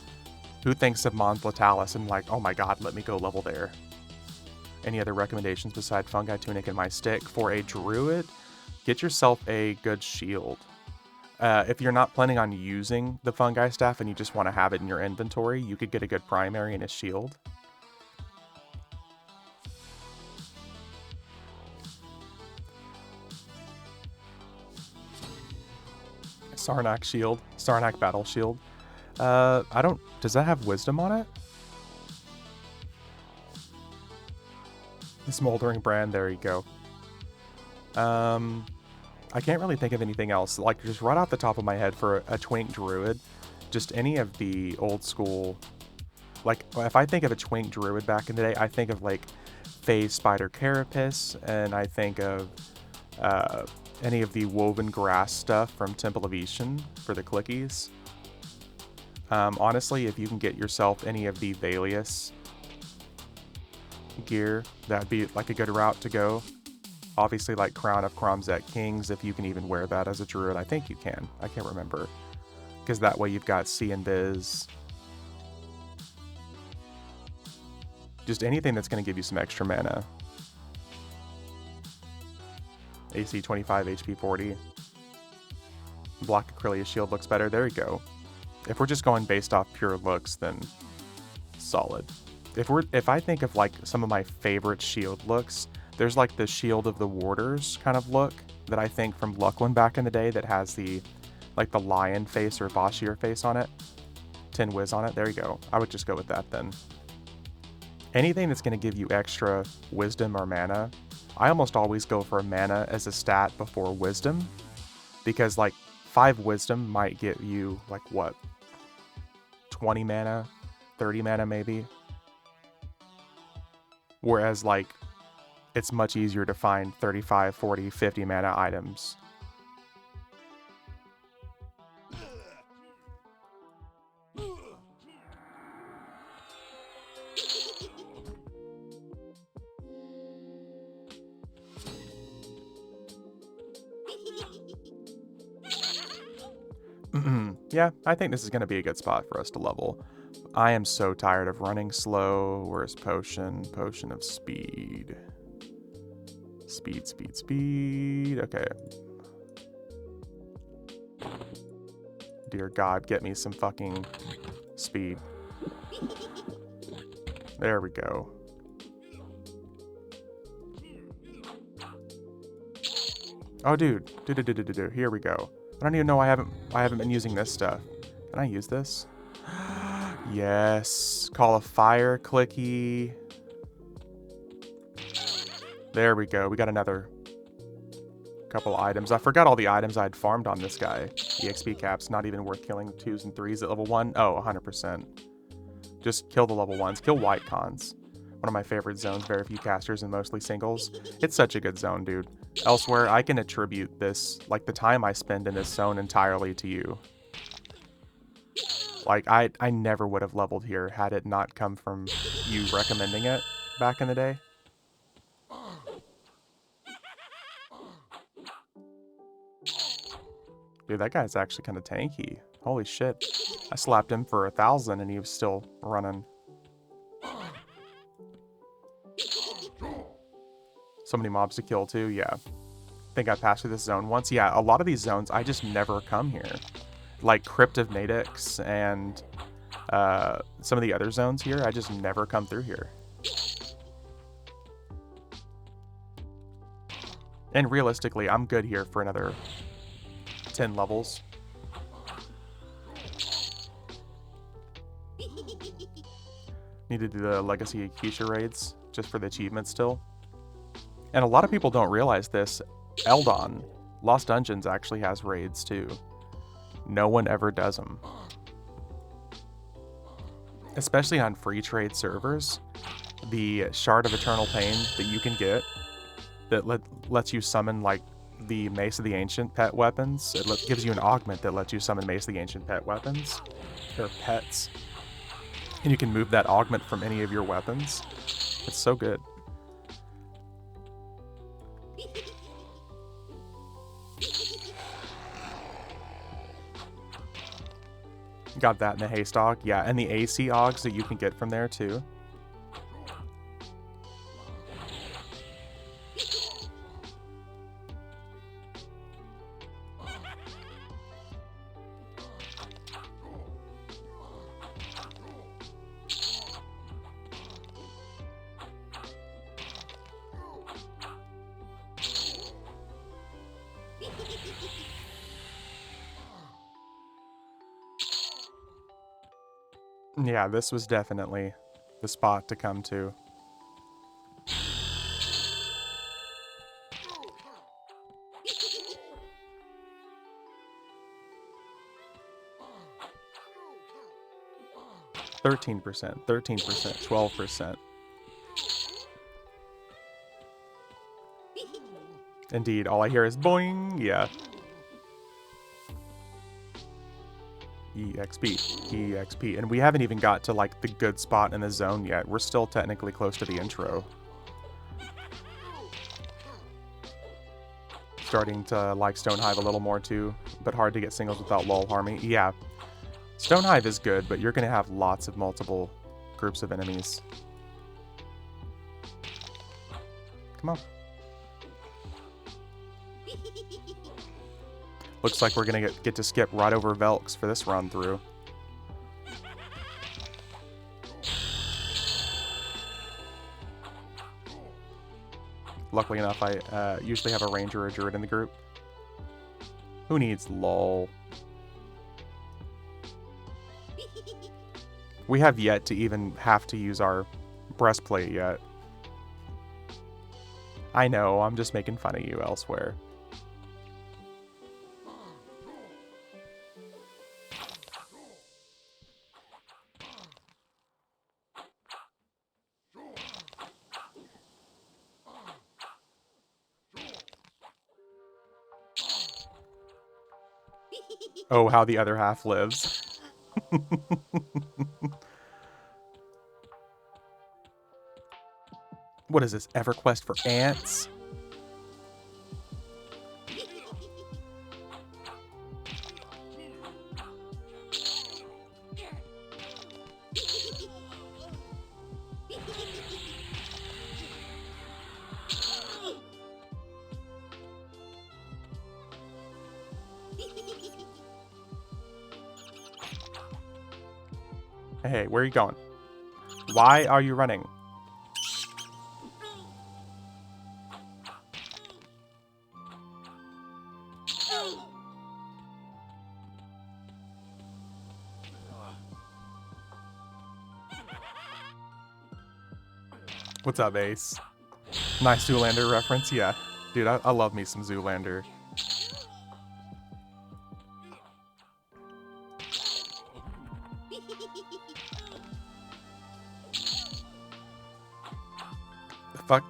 Who thinks of Mons Latalis and like, oh my god, let me go level there? Any other recommendations beside Fungi Tunic and My Stick? For a Druid, get yourself a good shield. If you're not planning on using the Fungi Staff and you just want to have it in your inventory, you could get a good primary and a shield. Sarnak Shield. Sarnak Battle Shield. I don't... Does that have Wisdom on it? The Smoldering Brand, there you go. I can't really think of anything else. Like, just right off the top of my head for a Twink Druid, just any of the old school... Like, if I think of a Twink Druid back in the day, I think of, like, Phase Spider Carapace, and I think of any of the Woven Grass stuff from Temple of Ishan for the clickies. Honestly, if you can get yourself any of the Valius gear, that'd be like a good route to go. Obviously, like Crown of Cromzet Kings, if you can even wear that as a druid. I think you can. I can't remember. Because that way you've got C and Biz. Just anything that's going to give you some extra mana. AC 25, HP 40. Block Acrylia Shield looks better. There you go. If we're just going based off pure looks, then solid. If I think of like some of my favorite shield looks, there's like the Shield of the Warders kind of look that I think from Lucklin back in the day that has the like the lion face or Bashir face on it. Tin Wiz on it. There you go. I would just go with that then. Anything that's going to give you extra wisdom or mana, I almost always go for mana as a stat before wisdom, because like 5 wisdom might get you like what, 20 mana, 30 mana maybe, whereas like it's much easier to find 35, 40, 50 mana items. Yeah, I think this is going to be a good spot for us to level. I am so tired of running slow. Where's Potion? Potion of Speed. Speed, speed, speed. Okay. Dear God, get me some fucking speed. There we go. Oh, dude. Here we go. I don't even know I haven't been using this stuff. Can I use this? Yes. Call of Fire, clicky. There we go. We got another couple items. I forgot all the items I had farmed on this guy. EXP caps, not even worth killing 2s and 3s at level 1. Oh, 100%. Just kill the level 1s. Kill white cons. One of my favorite zones, very few casters and mostly singles. It's such a good zone, dude. Elsewhere, I can attribute this, like the time I spend in this zone entirely to you. Like, I never would have leveled here had it not come from you recommending it back in the day. Dude, that guy's actually kind of tanky. Holy shit. I slapped him for 1,000 and he was still running. So many mobs to kill too, yeah. I think I passed through this zone once. Yeah, a lot of these zones, I just never come here. Like Crypt of Nadix and some of the other zones here, I just never come through here. And realistically, I'm good here for another 10 levels. Need to do the Legacy Acacia raids just for the achievements still. And a lot of people don't realize this. Eldon, Lost Dungeons actually has raids too. No one ever does them. Especially on free trade servers, the Shard of Eternal Pain that you can get that lets you summon like the Mace of the Ancient pet weapons. It gives you an augment that lets you summon Mace of the Ancient pet weapons. Or pets. And you can move that augment from any of your weapons. It's so good. Got that in the Haste Aug. Yeah, and the AC Augs that you can get from there too. Yeah, this was definitely the spot to come to. "13%, 13%, 12%. Indeed, all I hear is boing, yeah. EXP, EXP. And we haven't even got to like the good spot in the zone yet. We're still technically close to the intro. Starting to like Stonehive a little more too, but hard to get singles without lol harming. Yeah, Stonehive is good, but you're going to have lots of multiple groups of enemies. Come on. Looks like we're going to get to skip right over Velks for this run through. Luckily enough, I usually have a ranger or a druid in the group. Who needs lol? We have yet to even have to use our breastplate yet. I know, I'm just making fun of you elsewhere. Oh, how the other half lives. What is this, EverQuest for ants? Hey, where are you going? Why are you running? What's up, Ace? Nice Zoolander reference? Yeah. Dude, I love me some Zoolander.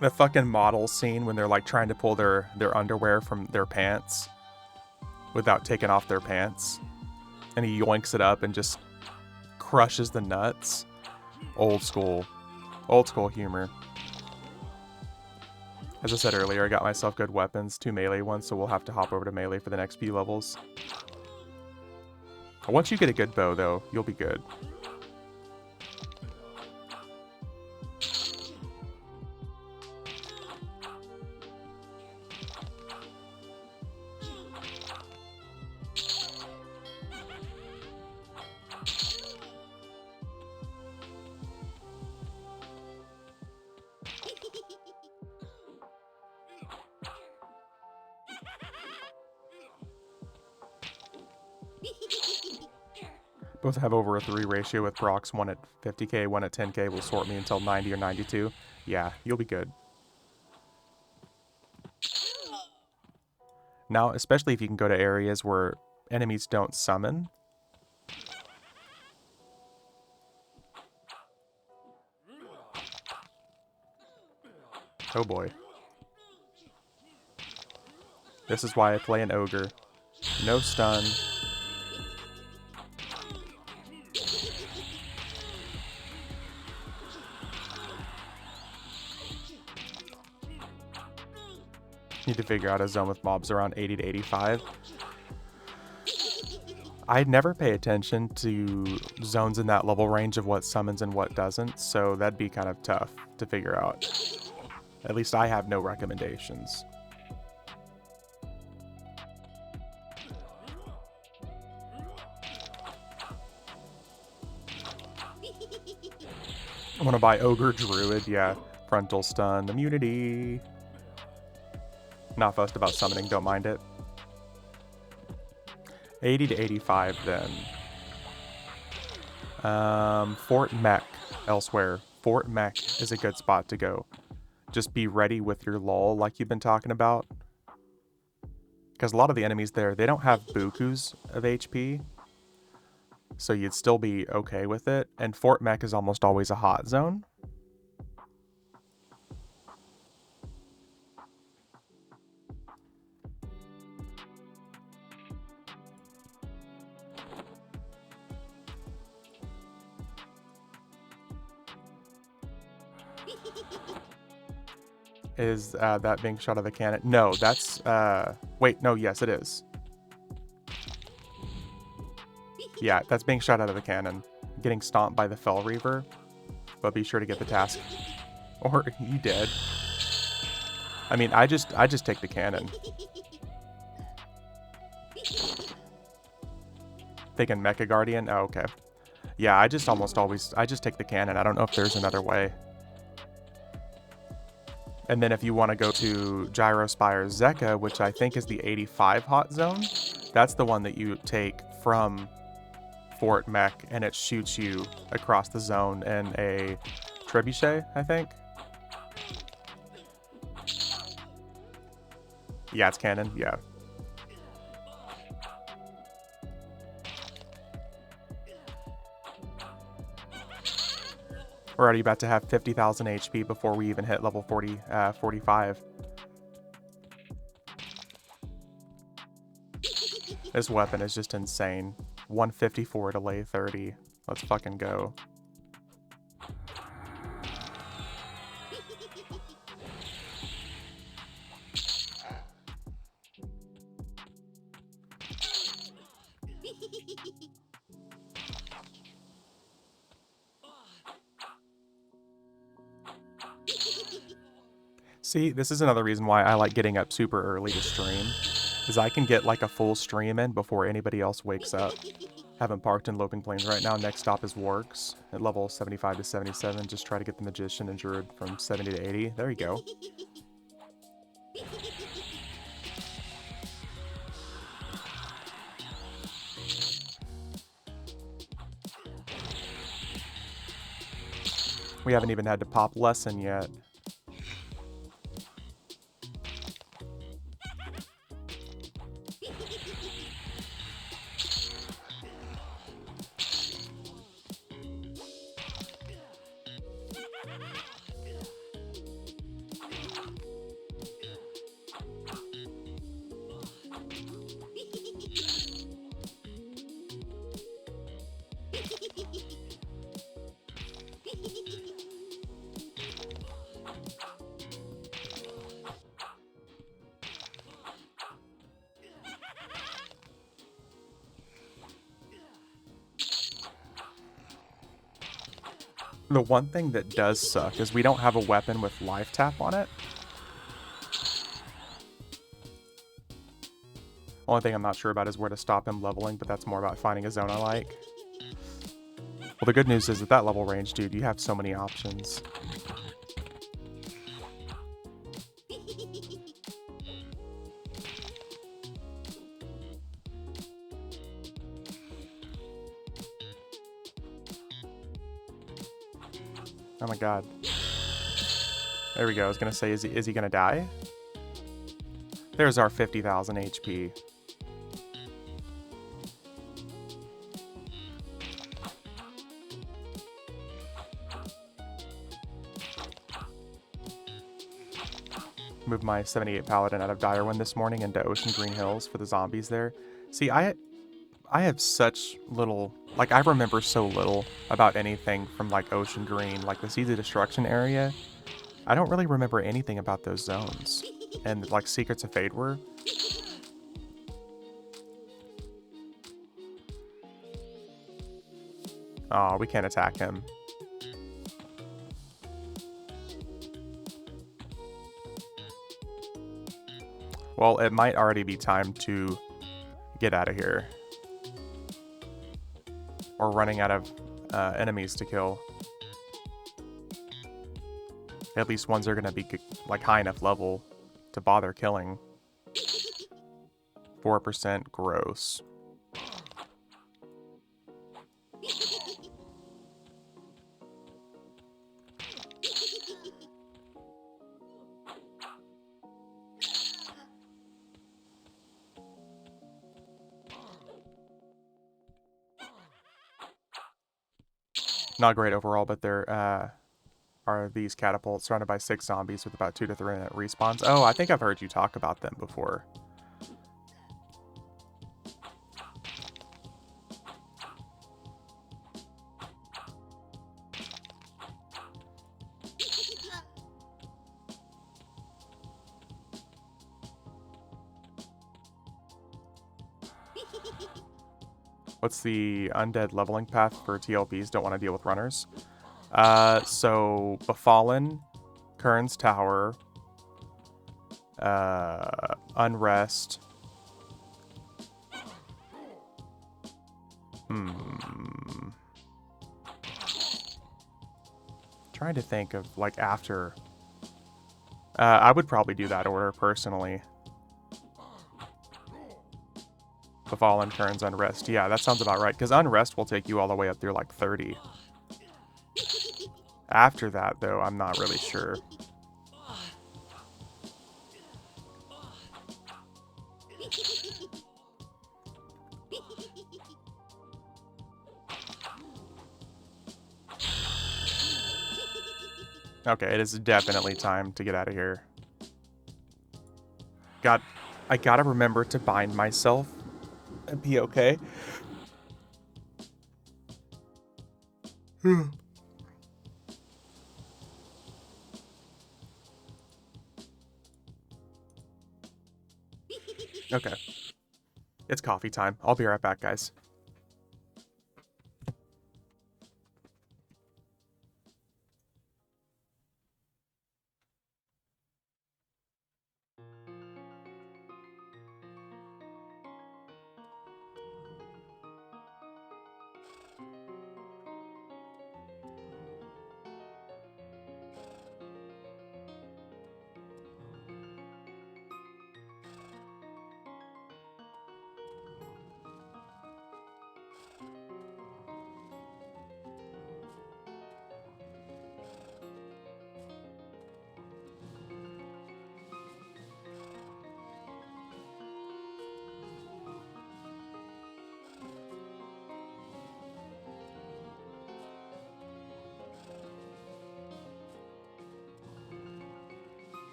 The fucking model scene when they're like trying to pull their underwear from their pants without taking off their pants. And he yoinks it up and just crushes the nuts. Old school humor. As I said earlier, I got myself good weapons, 2 melee ones, so we'll have to hop over to melee for the next few levels. Once you get a good bow, though, you'll be good. Both have over a 3 ratio with procs. One at 50k, one at 10k will sort me until 90 or 92. Yeah, you'll be good. Now, especially if you can go to areas where enemies don't summon. Oh boy. This is why I play an ogre. No stun. Need to figure out a zone with mobs around 80 to 85. I never pay attention to zones in that level range of what summons and what doesn't, so that'd be kind of tough to figure out. At least I have no recommendations. I want to buy Ogre Druid, yeah. Frontal Stun, Immunity. Not fussed about summoning, don't mind it. 80 to 85 then. Fort Mech elsewhere. Fort Mech is a good spot to go. Just be ready with your lull like you've been talking about. Because a lot of the enemies there, they don't have bukus of HP. So you'd still be okay with it. And Fort Mech is almost always a hot zone. Is that being shot out of the cannon? No, that's... wait, no, yes, it is. Yeah, that's being shot out of the cannon. Getting stomped by the Fell Reaver. But be sure to get the task. Or you dead. I mean, I just take the cannon. Thinking Mecha Guardian? Oh, okay. Yeah, I just take the cannon. I don't know if there's another way. And then if you want to go to Gyrospire Zeka, which I think is the 85 hot zone, that's the one that you take from Fort Mech, and it shoots you across the zone in a trebuchet, I think. Yeah, it's cannon, yeah. We're already about to have 50,000 HP before we even hit level 45. This weapon is just insane. 154 to lay 30. Let's fucking go. See, this is another reason why I like getting up super early to stream, is I can get like a full stream in before anybody else wakes up. Haven't parked in Loping Plains right now. Next stop is Works at level 75 to 77. Just try to get the Magician and Druid from 70 to 80. There you go. We haven't even had to pop Lesson yet. The one thing that does suck is we don't have a weapon with life tap on it. Only thing I'm not sure about is where to stop him leveling, but that's more about finding a zone I like. Well, the good news is at that level range, dude, you have so many options. Oh my god. There we go. I was gonna say, is he gonna die? There's our 50,000 HP. Moved my 78 Paladin out of Direwin this morning into Ocean Green Hills for the zombies there. See, I have such little, like, I remember so little about anything from, like, Ocean Green, like the Seeds of Destruction area. I don't really remember anything about those zones. And, like, Secrets of Fade were. Oh, we can't attack him. Well, it might already be time to get out of here. Or running out of enemies to kill. At least ones are going to be, like, high enough level to bother killing. 4% gross. Not great overall, but there are these catapults surrounded by 6 zombies with about 2 to 3 minute respawns. Oh, I think I've heard you talk about them before. What's the undead leveling path for TLPs? Don't want to deal with runners. So Befallen, Kern's Tower, Unrest. Trying to think of, like, after. I would probably do that order personally. Befallen, Kern's, Unrest. Yeah, that sounds about right. Because Unrest will take you all the way up through, like, 30. After that, though, I'm not really sure. Okay, it is definitely time to get out of here. I gotta remember to bind myself and be okay. Okay. It's coffee time. I'll be right back, guys.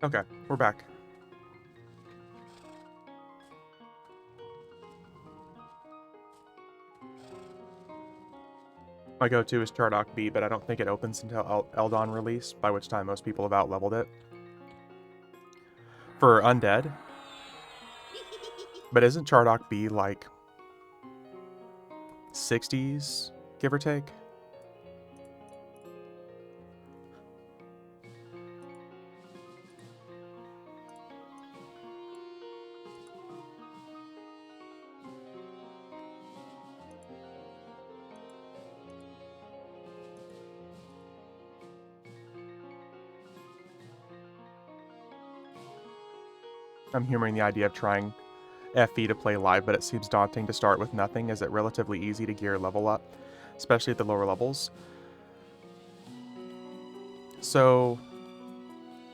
Okay, we're back. My go-to is Chardock B, but I don't think it opens until Eldon release, by which time most people have out-leveled it. For undead. But isn't Chardock B like 60s, give or take? I'm humoring the idea of trying FE to play live, but it seems daunting to start with nothing. Is it relatively easy to gear level up, especially at the lower levels? So,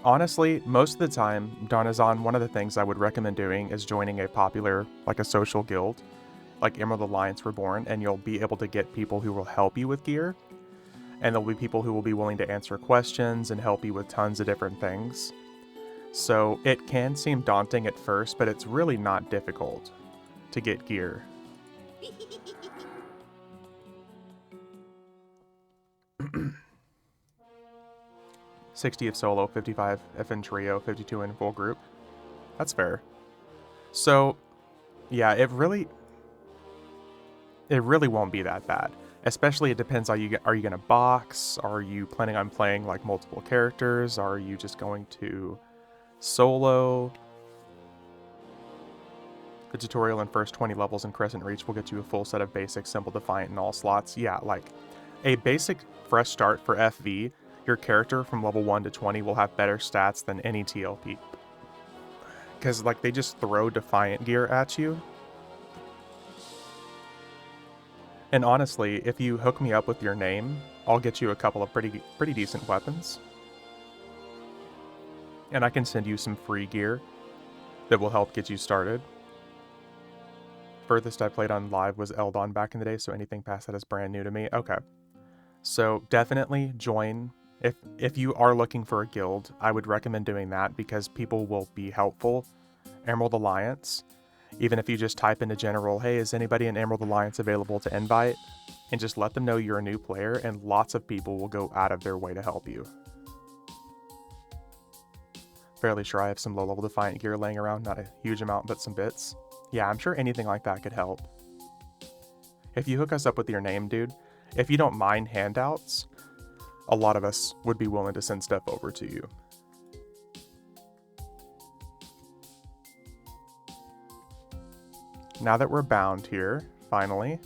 honestly, most of the time, Darnazon, one of the things I would recommend doing is joining a popular, like a social guild, like Emerald Alliance Reborn, and you'll be able to get people who will help you with gear. And there'll be people who will be willing to answer questions and help you with tons of different things. So it can seem daunting at first, but it's really not difficult to get gear. 60 if solo, 55 if in trio, 52 in full group. That's fair. So, yeah, it really won't be that bad. Especially it depends on are you going to box? Are you planning on playing like multiple characters? Are you just going to solo? The tutorial and first 20 levels in Crescent Reach will get you a full set of basics, Simple Defiant in all slots. Yeah, like a basic fresh start for FV, your character from level 1 to 20 will have better stats than any TLP. Because like they just throw Defiant gear at you. And honestly, if you hook me up with your name, I'll get you a couple of pretty decent weapons. And I can send you some free gear that will help get you started. Furthest I played on live was Eldon back in the day, so anything past that is brand new to me. Okay. So definitely join. If you are looking for a guild, I would recommend doing that because people will be helpful. Emerald Alliance. Even if you just type into general, hey, is anybody in Emerald Alliance available to invite? And just let them know you're a new player, and lots of people will go out of their way to help you. Fairly sure I have some low-level Defiant gear laying around, not a huge amount, but some bits. Yeah, I'm sure anything like that could help. If you hook us up with your name, dude, if you don't mind handouts, a lot of us would be willing to send stuff over to you. Now that we're bound here, finally.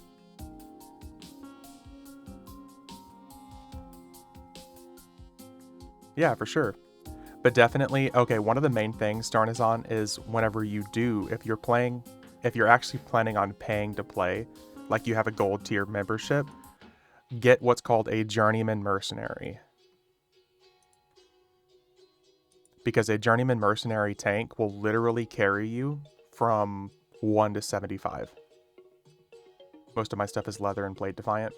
Yeah, for sure. But definitely, okay, one of the main things, Darnazon, is whenever you do, if you're actually planning on paying to play, like you have a gold tier membership, get what's called a Journeyman Mercenary. Because a Journeyman Mercenary tank will literally carry you from 1 to 75. Most of my stuff is leather and Blade Defiant.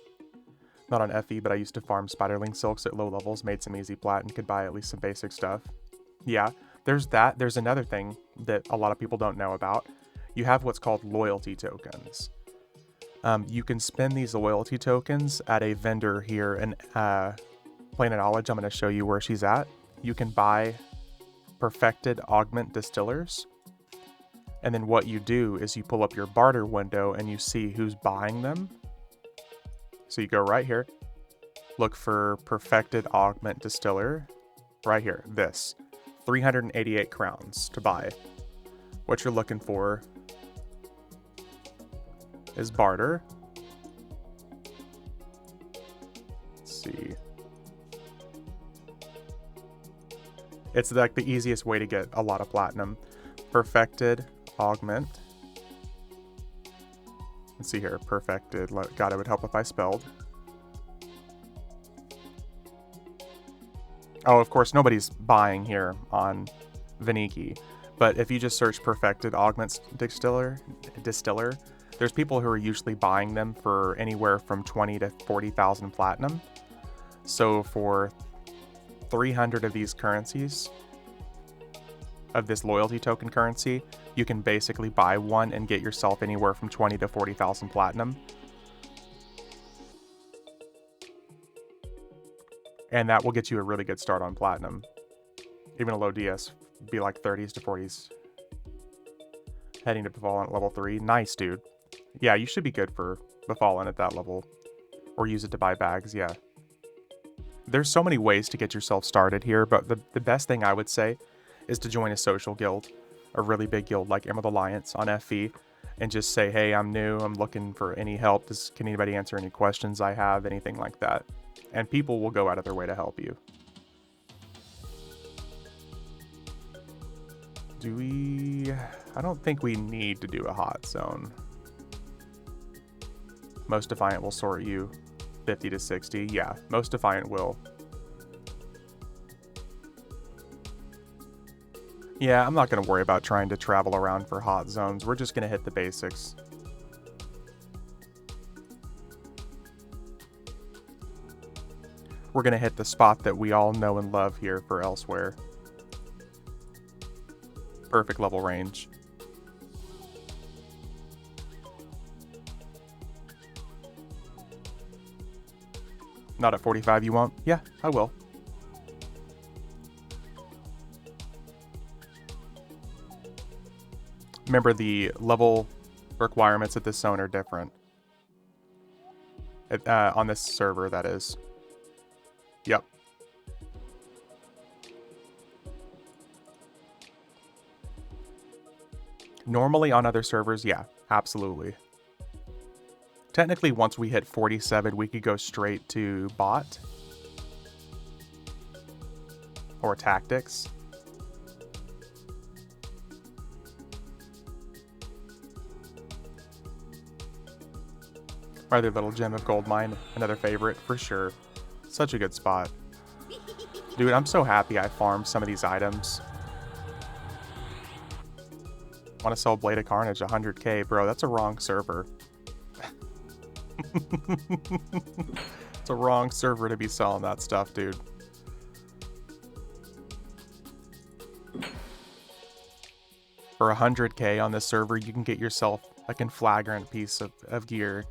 Not on FE, but I used to farm Spiderling Silks at low levels, made some easy plat, and could buy at least some basic stuff. Yeah, there's that. There's another thing that a lot of people don't know about. You have what's called loyalty tokens. You can spend these loyalty tokens at a vendor here in Plane of Knowledge. I'm going to show you where she's at. You can buy Perfected Augment Distillers. And then what you do is you pull up your barter window and you see who's buying them. So you go right here, look for Perfected Augment Distiller, right here, this. 388 crowns to buy. What you're looking for is barter. Let's see. It's like the easiest way to get a lot of platinum. Perfected Augment. Let's see here, Perfected. God, it would help if I spelled. Oh, of course, nobody's buying here on Vaniki. But if you just search Perfected Augments Distiller, there's people who are usually buying them for anywhere from 20 to 40,000 platinum. So for 300 of these currencies, of this loyalty token currency, you can basically buy one and get yourself anywhere from 20 to 40,000 platinum. And that will get you a really good start on platinum. Even a low DS be like 30s to 40s. Heading to Befallen at level 3. Nice, dude. Yeah, you should be good for Befallen at that level. Or use it to buy bags, yeah. There's so many ways to get yourself started here, but the best thing I would say is to join a social guild. A really big guild like Emerald Alliance on FE. And just say, hey, I'm new, I'm looking for any help. Can anybody answer any questions I have? Anything like that. And people will go out of their way to help you. Do we... I don't think we need to do a hot zone. Most Defiant will sort you 50 to 60. Yeah, Most Defiant will. Yeah, I'm not going to worry about trying to travel around for hot zones. We're just going to hit the basics. We're going to hit the spot that we all know and love here for elsewhere. Perfect level range. Not at 45 you won't? Yeah, I will. Remember, the level requirements at this zone are different. On this server, that is. Yep. Normally on other servers, yeah, absolutely. Technically, once we hit 47, we could go straight to bot. Or tactics. Rather Little Gem of Gold Mine, another favorite, for sure. Such a good spot. Dude, I'm so happy I farmed some of these items. Want to sell Blade of Carnage 100k, bro, that's a wrong server. It's a wrong server to be selling that stuff, dude. For 100k on this server, you can get yourself a conflagrant piece of gear.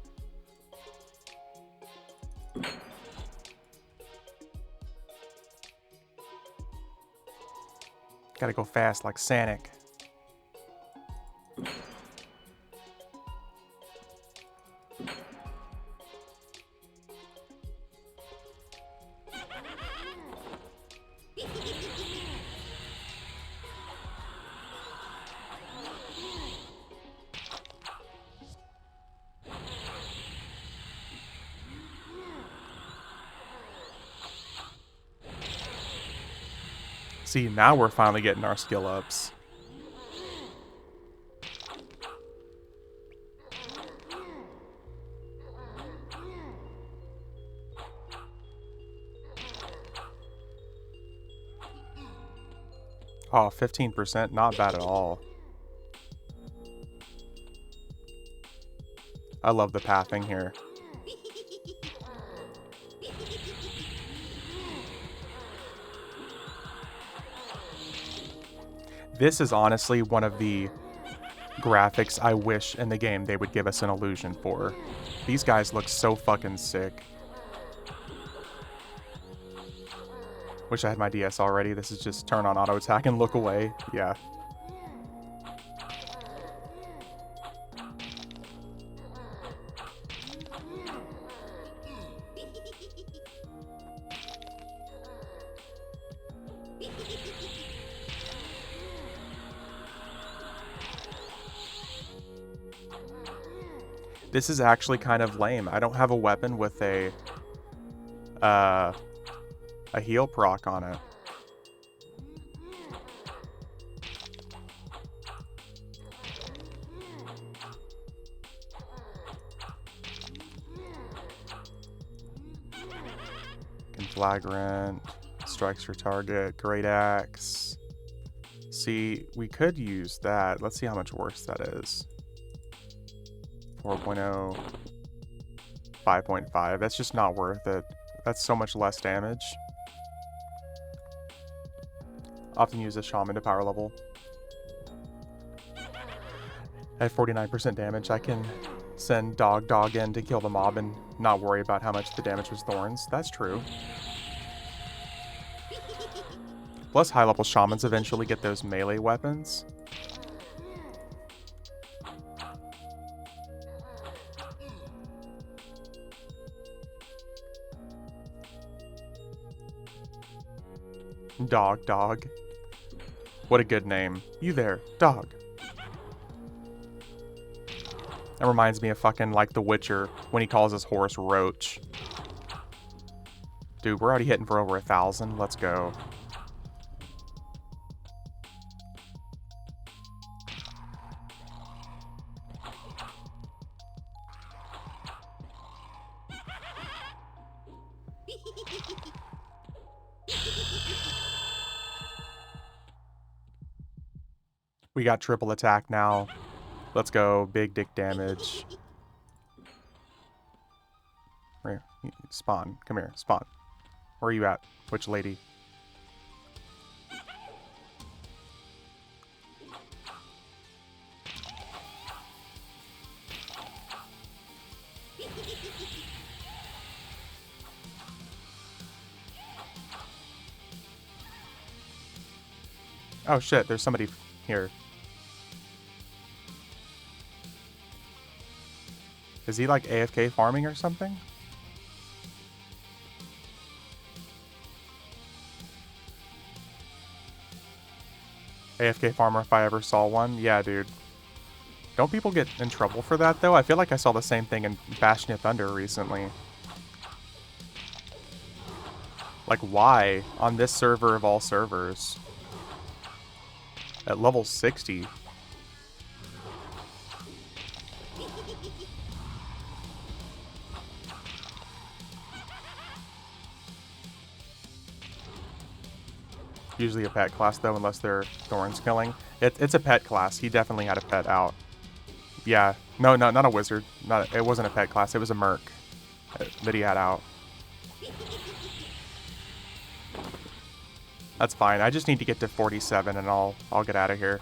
Gotta go fast like Sonic. See, now we're finally getting our skill ups. Oh, 15%, not bad at all. I love the pathing here. This is honestly one of the graphics I wish in the game they would give us an illusion for. These guys look so fucking sick. Wish I had my DS already. This is just turn on auto attack and look away. Yeah. This is actually kind of lame. I don't have a weapon with a heal proc on it. Conflagrant, strikes your target, great axe. See, we could use that. Let's see how much worse that is. 4.0, 5.5. That's just not worth it. That's so much less damage. Often use a shaman to power level. At 49% damage, I can send dog in to kill the mob and not worry about how much the damage was thorns. That's true. Plus high-level shamans eventually get those melee weapons. Dog. What a good name. You there, dog. That reminds me of fucking, like, The Witcher, when he calls his horse Roach. Dude, we're already hitting for over 1,000. Let's go. We got triple attack now. Let's go. Big dick damage. Right. Spawn. Come here. Spawn. Where are you at? Which lady? Oh shit, there's somebody here. Is he like AFK farming or something? AFK farmer if I ever saw one. Yeah, dude. Don't people get in trouble for that, though? I feel like I saw the same thing in Bastion of Thunder recently. Like, why? On this server of all servers. At level 60. Usually a pet class, though, unless they're Thorns killing. It's a pet class. He definitely had a pet out. Yeah. No, not a wizard. It wasn't a pet class. It was a merc that he had out. That's fine. I just need to get to 47 and I'll get out of here.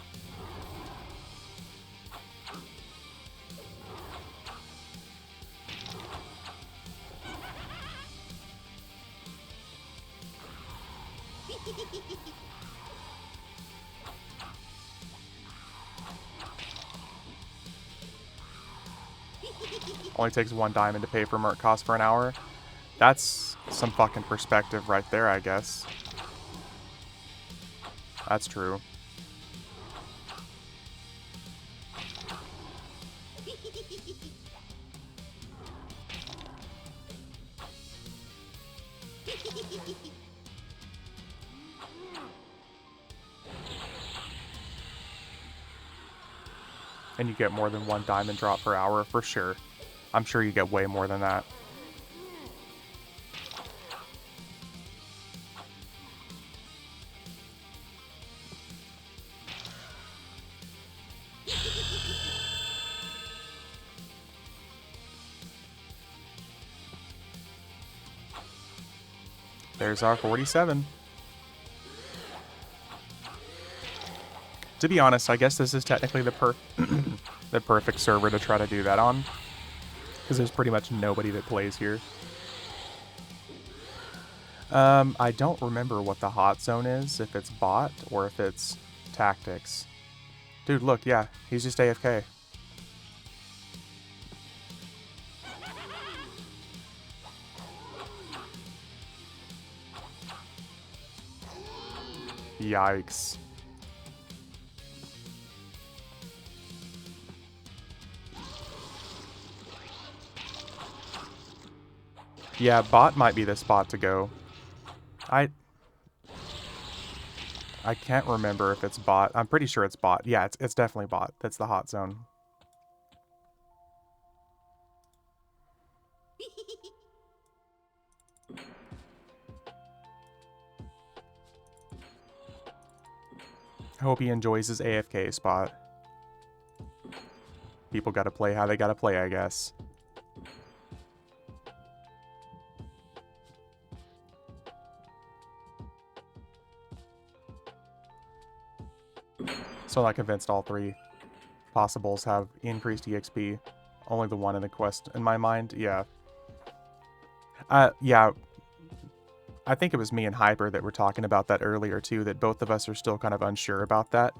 Only takes 1 diamond to pay for merc cost for an hour. That's some fucking perspective right there, I guess. That's true. And you get more than 1 diamond drop per hour for sure. I'm sure you get way more than that. There's our 47. To be honest, I guess this is technically the perfect server to try to do that on. Because there's pretty much nobody that plays here. I don't remember what the hot zone is, if it's bot or if it's tactics. Dude, look, yeah, he's just AFK. Yikes. Yeah, bot might be the spot to go. I can't remember if it's bot. I'm pretty sure it's bot. Yeah, it's definitely bot. That's the hot zone. I hope he enjoys his AFK spot. People gotta play how they gotta play, I guess. So not convinced all 3 possibles have increased EXP. Only the one in the quest in my mind. Yeah. Yeah. I think it was me and Hyper that were talking about that earlier too, that both of us are still kind of unsure about that.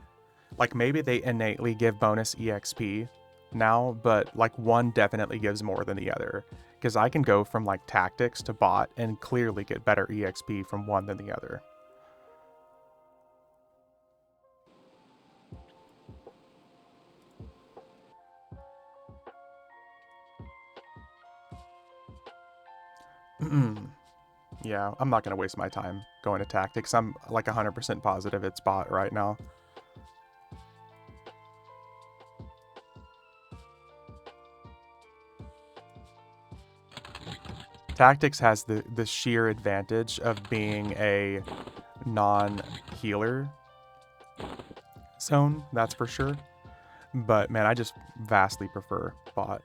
Like maybe they innately give bonus EXP now, but like one definitely gives more than the other. Because I can go from like tactics to bot and clearly get better EXP from one than the other. Yeah, I'm not going to waste my time going to tactics. I'm like 100% positive it's bot right now. Tactics has the sheer advantage of being a non-healer zone, that's for sure. But man, I just vastly prefer bot.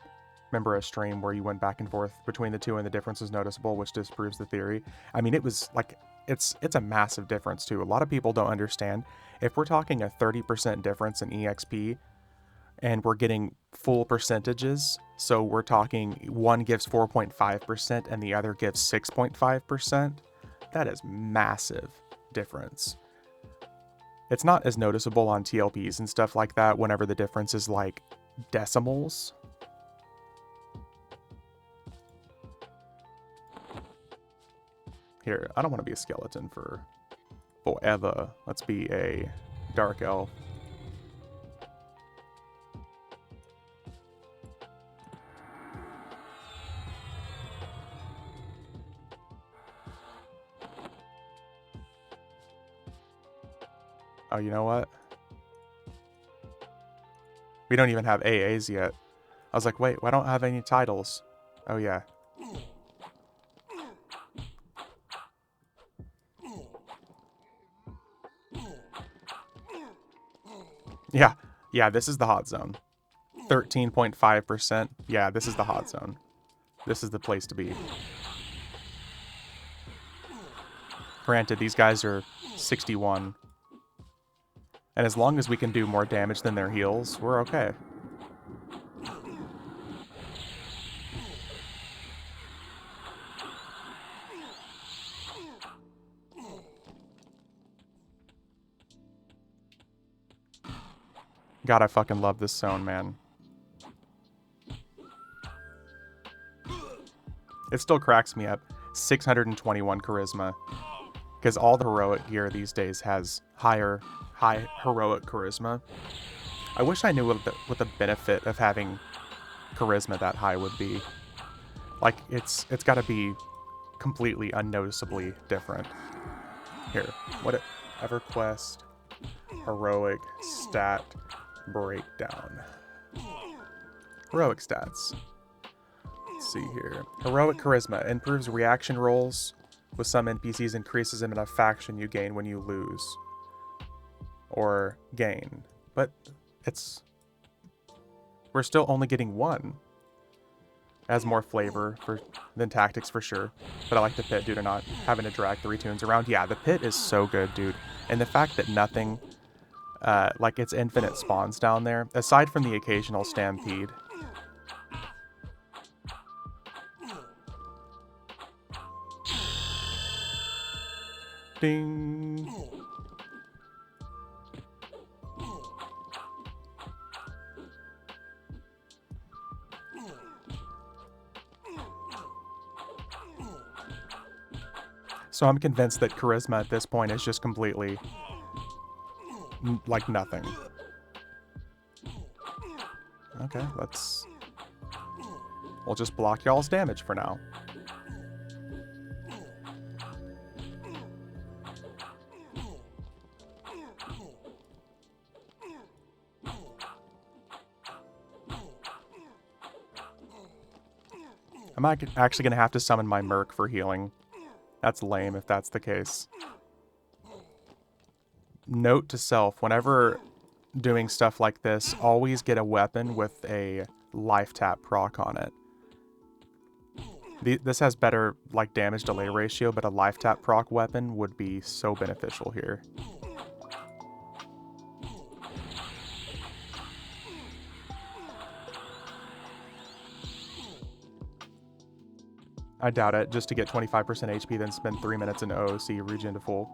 Remember a stream where you went back and forth between the two and the difference is noticeable, which disproves the theory. I mean, it was like, it's a massive difference too. A lot of people don't understand. If we're talking a 30% difference in EXP and we're getting full percentages, so we're talking one gives 4.5% and the other gives 6.5%, that is massive difference. It's not as noticeable on TLPs and stuff like that whenever the difference is like decimals. Here, I don't want to be a skeleton for forever. Let's be a dark elf. Oh, you know what? We don't even have AAs yet. I was like, wait, why don't I have any titles? Oh, yeah. Yeah, this is the hot zone. 13.5%. Yeah, this is the hot zone. This is the place to be. Granted, these guys are 61. And as long as we can do more damage than their heals, we're okay. God, I fucking love this zone, man. It still cracks me up. 621 charisma. Because all the heroic gear these days has high heroic charisma. I wish I knew what the benefit of having charisma that high would be. Like, it's got to be completely unnoticeably different. Here, EverQuest heroic stat breakdown. Heroic stats. Let's see here. Heroic charisma improves reaction rolls with some NPCs, increases in a faction you gain when you lose or gain. But we're still only getting one. It has more flavor than tactics for sure. But I like the pit due to not having to drag 3 tunes around. Yeah, the pit is so good, dude. And the fact that nothing, like it's infinite spawns down there, aside from the occasional stampede. Ding. So I'm convinced that charisma at this point is just completely like nothing. Okay, we'll just block y'all's damage for now. I'm actually going to have to summon my Merc for healing. That's lame if that's the case. Note to self, whenever doing stuff like this, always get a weapon with a life tap proc on it. This has better like damage delay ratio, but a life tap proc weapon would be so beneficial here. I doubt it. Just to get 25% HP, then spend 3 minutes in OOC, regen to full.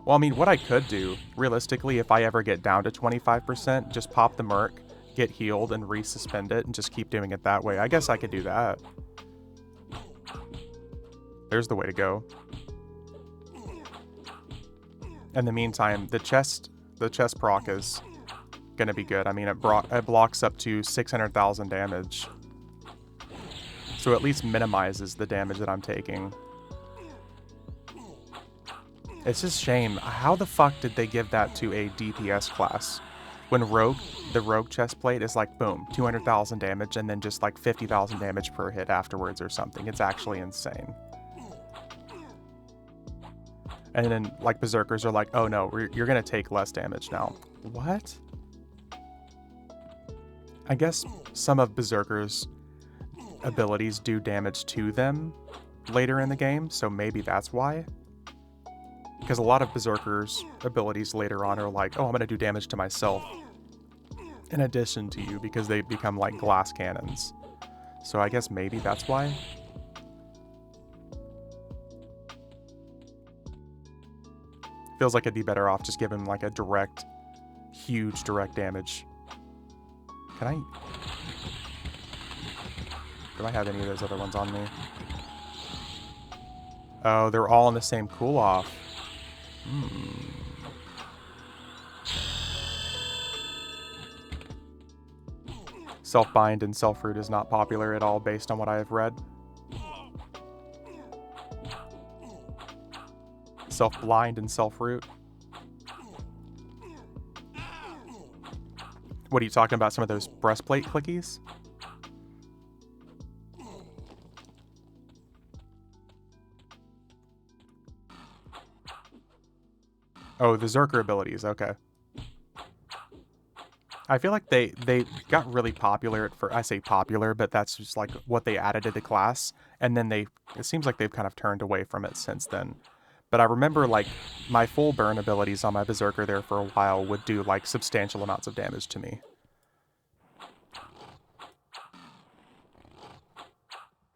Well, I mean, what I could do, realistically, if I ever get down to 25%, just pop the Merc, get healed, and resuspend it, and just keep doing it that way. I guess I could do that. There's the way to go. In the meantime, the chest proc is gonna be good. I mean, it blocks up to 600,000 damage. So at least minimizes the damage that I'm taking. It's just shame. How the fuck did they give that to a DPS class? When the rogue chest plate is like, boom, 200,000 damage and then just like 50,000 damage per hit afterwards or something. It's actually insane. And then like Berserkers are like, oh no, you're gonna take less damage now. What? I guess some of Berserker's abilities do damage to them later in the game, so maybe that's why. Because a lot of Berserker's abilities later on are like, oh, I'm going to do damage to myself in addition to you, because they become like glass cannons. So I guess maybe that's why. Feels like it'd be better off just giving like a direct, huge direct damage. Can I... Do I have any of those other ones on me? Oh, they're all in the same cool-off. Self-bind and self-root is not popular at all based on what I have read. Self-blind and self-root. What are you talking about? Some of those breastplate clickies? Oh, the ZERKER abilities, okay. I feel like they got really popular I say popular, but that's just like what they added to the class, and then it seems like they've kind of turned away from it since then. But I remember like my full burn abilities on my Berserker there for a while would do like substantial amounts of damage to me.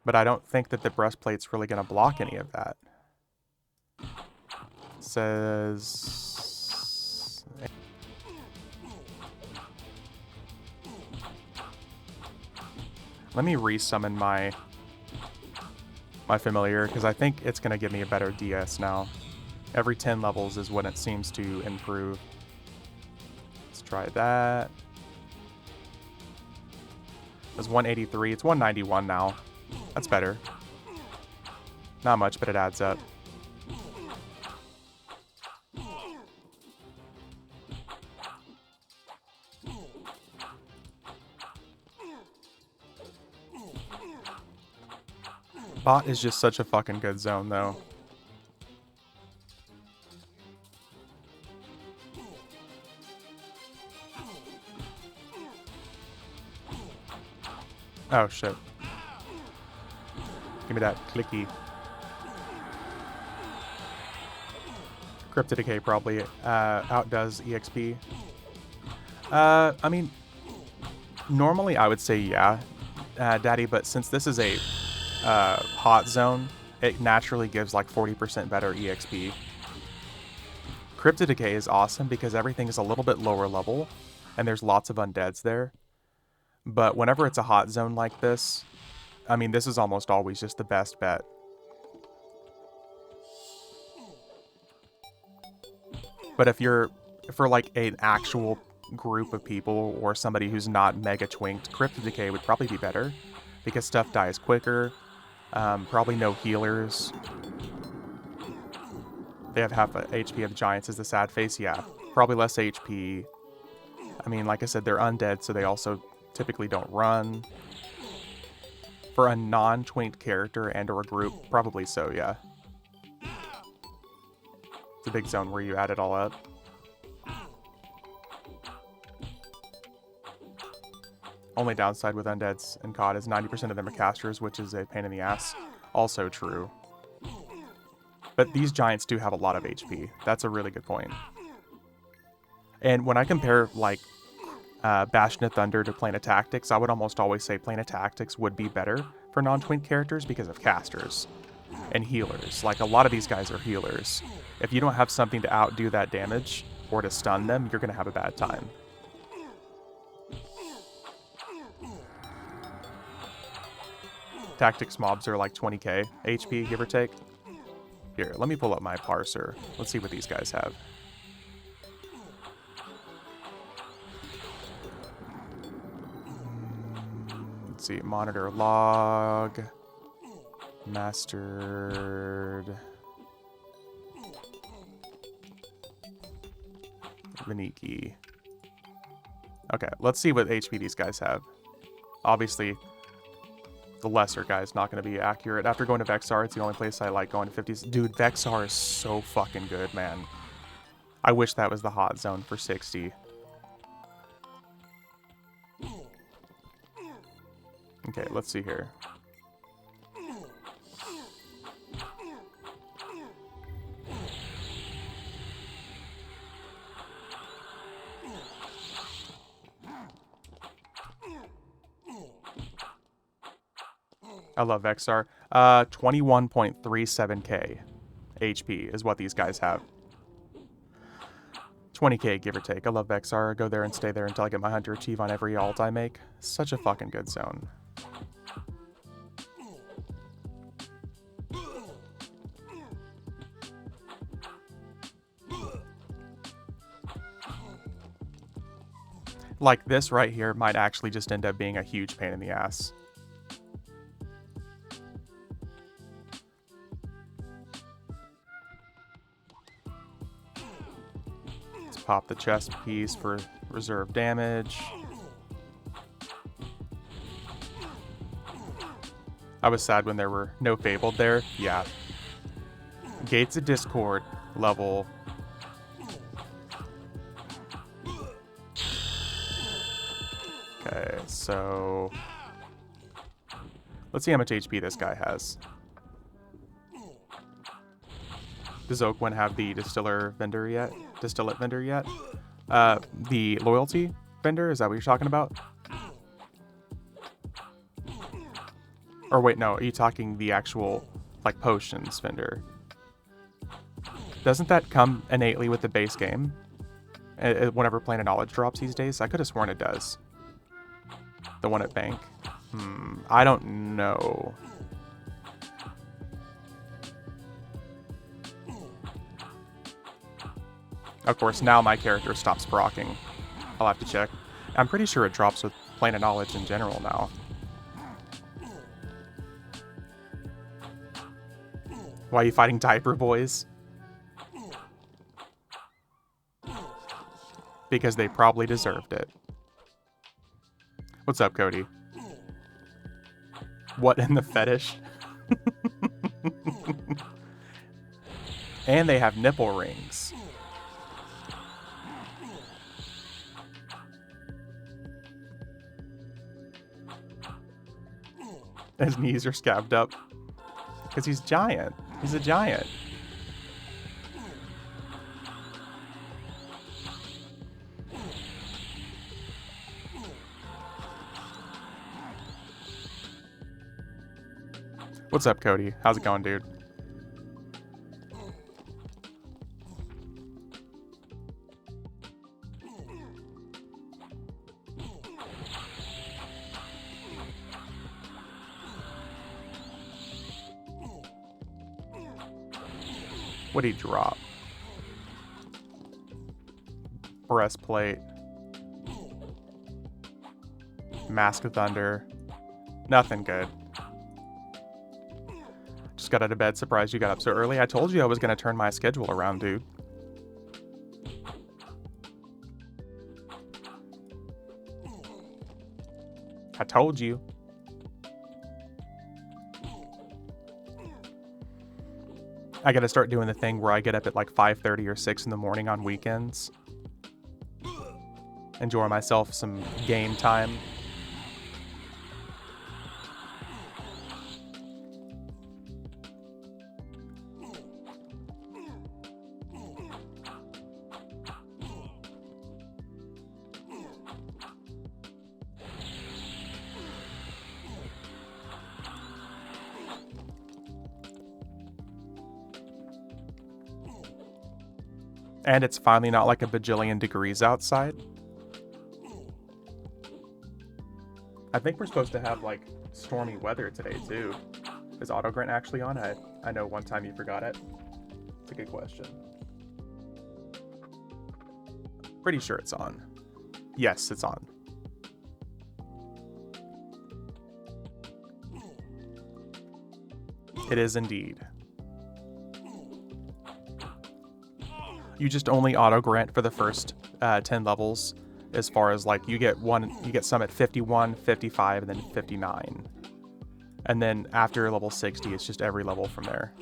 But I don't think that the breastplate's really going to block any of that. It says... Let me resummon my familiar, because I think it's going to give me a better DS now. Every 10 levels is when it seems to improve. Let's try that. It was 183. It's 191 now. That's better. Not much, but it adds up. Bot is just such a fucking good zone, though. Oh, shit. Give me that clicky. Crypto Decay probably outdoes EXP. I mean, normally I would say yeah, Daddy, but since this is a hot zone, it naturally gives like 40% better EXP. Crypto Decay is awesome because everything is a little bit lower level, and there's lots of undeads there. But whenever it's a hot zone like this, I mean, this is almost always just the best bet. But if you're, for like an actual group of people or somebody who's not mega twinked, Crypto Decay would probably be better because stuff dies quicker. Probably no healers. They have half HP of giants as the sad face. Yeah, probably less HP. I mean, like I said, they're undead, so they also typically don't run. For a non-twinked character and or a group, probably so, yeah. It's a big zone where you add it all up. Only downside with undeads and COD is 90% of them are casters, which is a pain in the ass. Also true. But these giants do have a lot of HP. That's a really good point. And when I compare, like, Bastion of Thunder to Plane of Tactics, I would almost always say Plane of Tactics would be better for non-twink characters because of casters and healers. Like, a lot of these guys are healers. If you don't have something to outdo that damage or to stun them, you're going to have a bad time. Tactics mobs are like 20k HP, give or take. Here, let me pull up my parser. Let's see what these guys have. Let's see, monitor log, mastered, Vaniki. Okay, let's see what HP these guys have. Obviously, the lesser guy is not going to be accurate. After going to Vexar, it's the only place I like going to 50s. Dude, Vexar is so fucking good, man. I wish that was the hot zone for 60. Okay, let's see here. I love Vexar. 21.37k HP is what these guys have. 20k, give or take. I love Vexar. I go there and stay there until I get my Hunter Achieve on every ult I make. Such a fucking good zone. Like, this right here might actually just end up being a huge pain in the ass. Let's pop the chest piece for reserve damage. I was sad when there were no Fabled there. Yeah. Gates of Discord level. Okay, so let's see how much HP this guy has. Does Oakwin have the distillate vendor yet? The loyalty vendor, is that what you're talking about? Or wait, no, are you talking the actual, like, potions vendor? Doesn't that come innately with the base game? Whenever Plane of Knowledge drops these days? I could have sworn it does. The one at Bank. I don't know. Of course, now my character stops proccing. I'll have to check. I'm pretty sure it drops with Plane of Knowledge in general now. Why are you fighting diaper boys? Because they probably deserved it. What's up, Cody? What in the fetish? And they have nipple rings. His knees are scabbed up. Because he's giant. He's a giant. What's up, Cody? How's it going, dude? What'd he drop? Breastplate. Mask of Thunder. Nothing good. Just got out of bed, surprised you got up so early. I told you I was going to turn my schedule around, dude. I told you. I gotta start doing the thing where I get up at like 5:30 or 6 in the morning on weekends. Enjoy myself some game time. And it's finally not like a bajillion degrees outside. I think we're supposed to have like stormy weather today too. Is AutoGrant actually on? I know one time you forgot it. It's a good question. Pretty sure it's on. Yes, it's on. It is indeed. You just only auto-grant for the first 10 levels, as far as like you get some at 51, 55, and then 59. And then after level 60, it's just every level from there.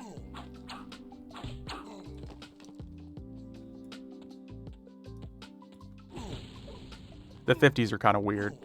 The 50s are kind of weird.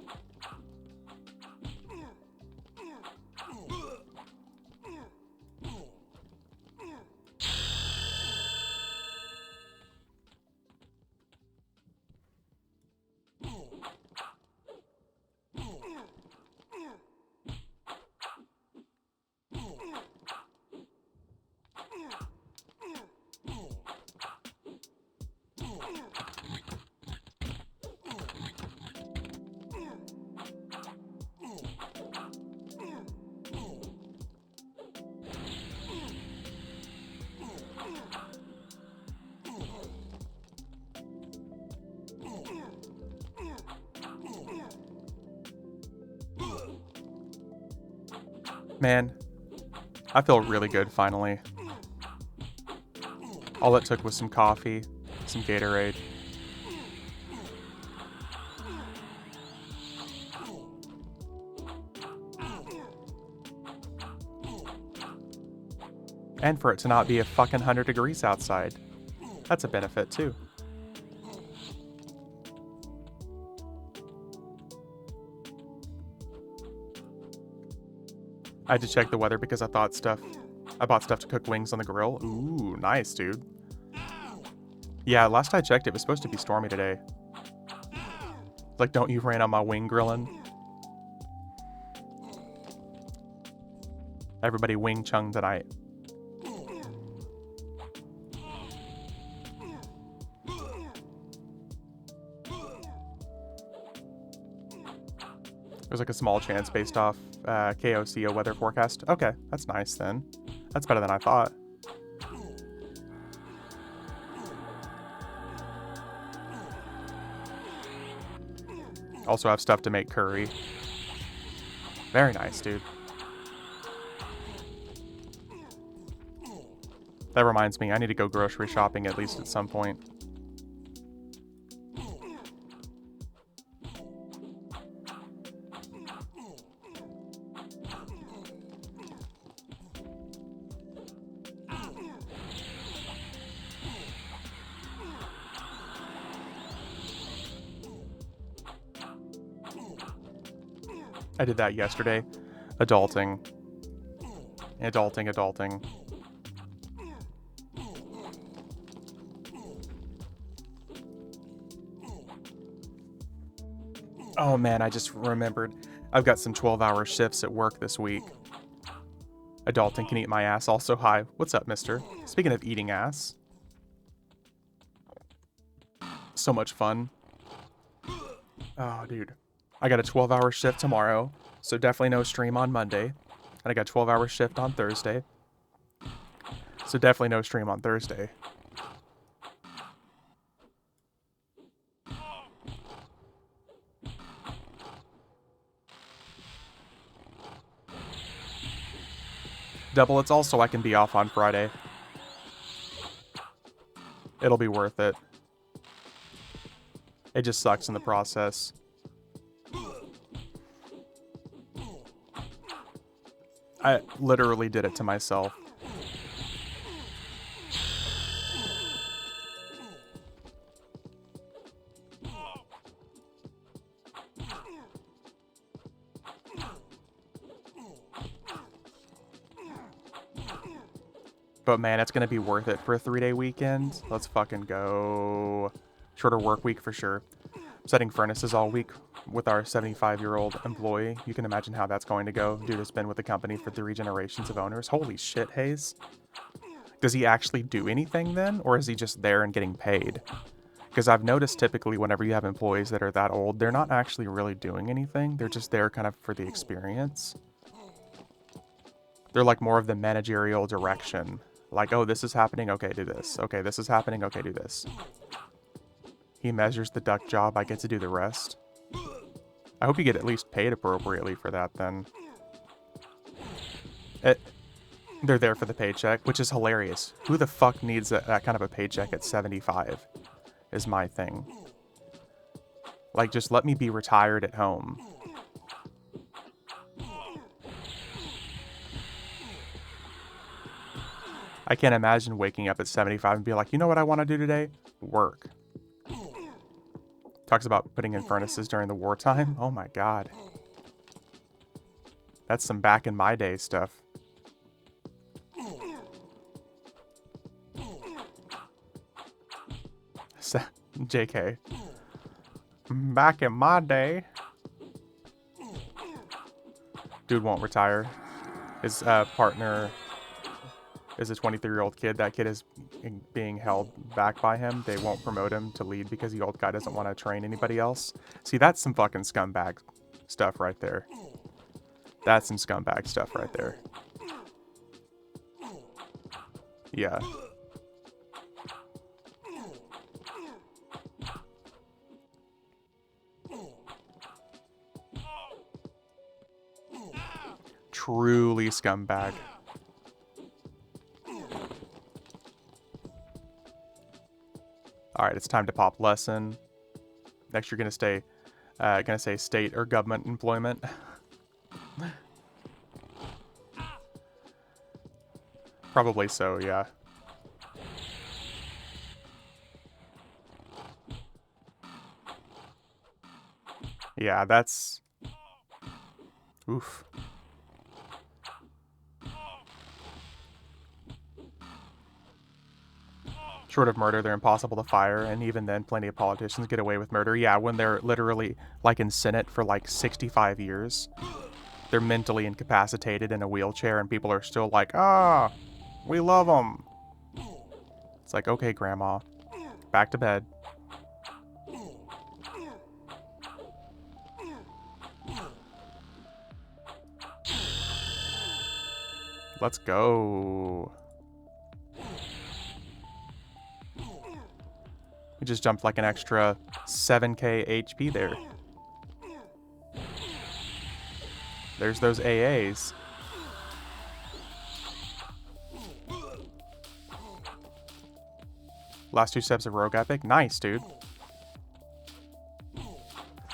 Man, I feel really good finally. All it took was some coffee, some Gatorade. And for it to not be a fucking 100 degrees outside. That's a benefit too. I had to check the weather because I bought stuff to cook wings on the grill. Ooh, nice, dude. Yeah, last I checked, it was supposed to be stormy today. Like, don't you rain on my wing grilling? Everybody wing chung tonight. There's like a small chance based off KOCO weather forecast. Okay, that's nice then. That's better than I thought. Also have stuff to make curry. Very nice, dude. That reminds me, I need to go grocery shopping at least at some point. I did that yesterday. Adulting. Oh man, I just remembered. I've got some 12-hour shifts at work this week. Adulting can eat my ass also. Hi, what's up, mister? Speaking of eating ass. So much fun. Oh, dude. I got a 12-hour shift tomorrow, so definitely no stream on Monday. And I got a 12-hour shift on Thursday, so definitely no stream on Thursday. Double it's also I can be off on Friday. It'll be worth it. It just sucks in the process. I literally did it to myself. But man, it's gonna be worth it for a 3-day weekend. Let's fucking go. Shorter work week for sure. Setting furnaces all week with our 75-year-old employee. You can imagine how that's going to go. Dude has been with the company for 3 generations of owners. Holy shit, Hayes. Does he actually do anything then? Or is he just there and getting paid? Because I've noticed typically whenever you have employees that are that old, they're not actually really doing anything. They're just there kind of for the experience. They're like more of the managerial direction. Like, oh, this is happening, okay, do this. Okay, this is happening, okay, do this. He measures the duck job, I get to do the rest. I hope you get at least paid appropriately for that then. They're there for the paycheck, which is hilarious. Who the fuck needs that kind of a paycheck at 75? Is my thing. Like, just let me be retired at home. I can't imagine waking up at 75 and be like, you know what I want to do today? Work. Talks about putting in furnaces during the wartime. Oh my god. That's some back in my day stuff. JK. Back in my day. Dude won't retire. His partner is a 23-year-old kid. That kid is being held back by him. They won't promote him to lead because the old guy doesn't want to train anybody else. See, that's some fucking scumbag stuff right there. That's some scumbag stuff right there. Yeah. Truly scumbag. Alright, it's time to pop lesson. Next you're gonna say state or government employment. Probably so, yeah. Yeah, that's... Oof. Short of murder, they're impossible to fire, and even then, plenty of politicians get away with murder. Yeah, when they're literally, like, in Senate for, like, 65 years. They're mentally incapacitated in a wheelchair, and people are still like, ah, we love them. It's like, okay, Grandma, back to bed. Let's go. We just jumped like an extra 7k HP there. There's those AAs. Last 2 steps of Rogue Epic. Nice, dude.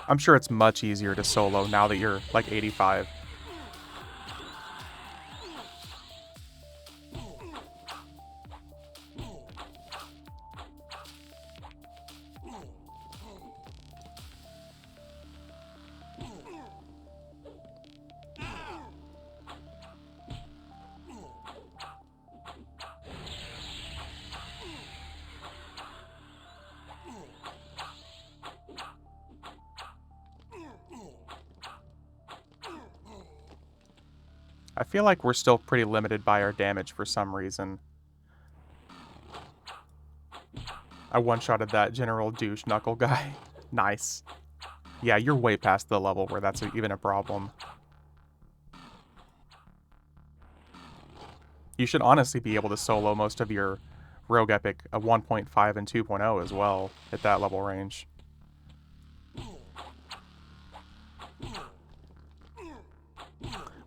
I'm sure it's much easier to solo now that you're like 85. I feel like we're still pretty limited by our damage for some reason. I one-shotted that General Douche Knuckle guy. Nice. Yeah, you're way past the level where that's even a problem. You should honestly be able to solo most of your Rogue Epic 1.5 and 2.0 as well at that level range.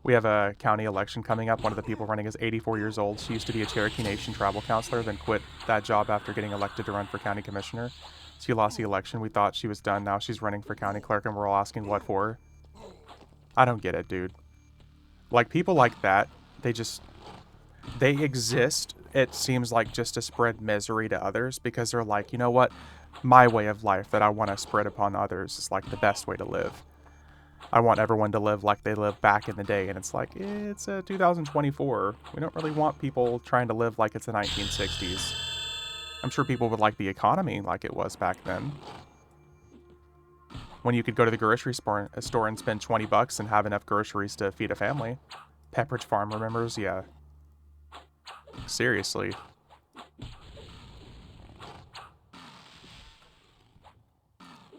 We have a county election coming up. One of the people running is 84 years old. She used to be a Cherokee Nation tribal counselor, then quit that job after getting elected to run for county commissioner. She lost the election. We thought she was done. Now she's running for county clerk, and we're all asking what for. I don't get it, dude. Like, people like that, they exist, it seems like, just to spread misery to others, because they're like, you know what? My way of life that I want to spread upon others is, like, the best way to live. I want everyone to live like they lived back in the day, and it's like, it's 2024. We don't really want people trying to live like it's the 1960s. I'm sure people would like the economy like it was back then. When you could go to the grocery store and spend 20 bucks and have enough groceries to feed a family. Pepperidge Farm remembers? Yeah. Seriously.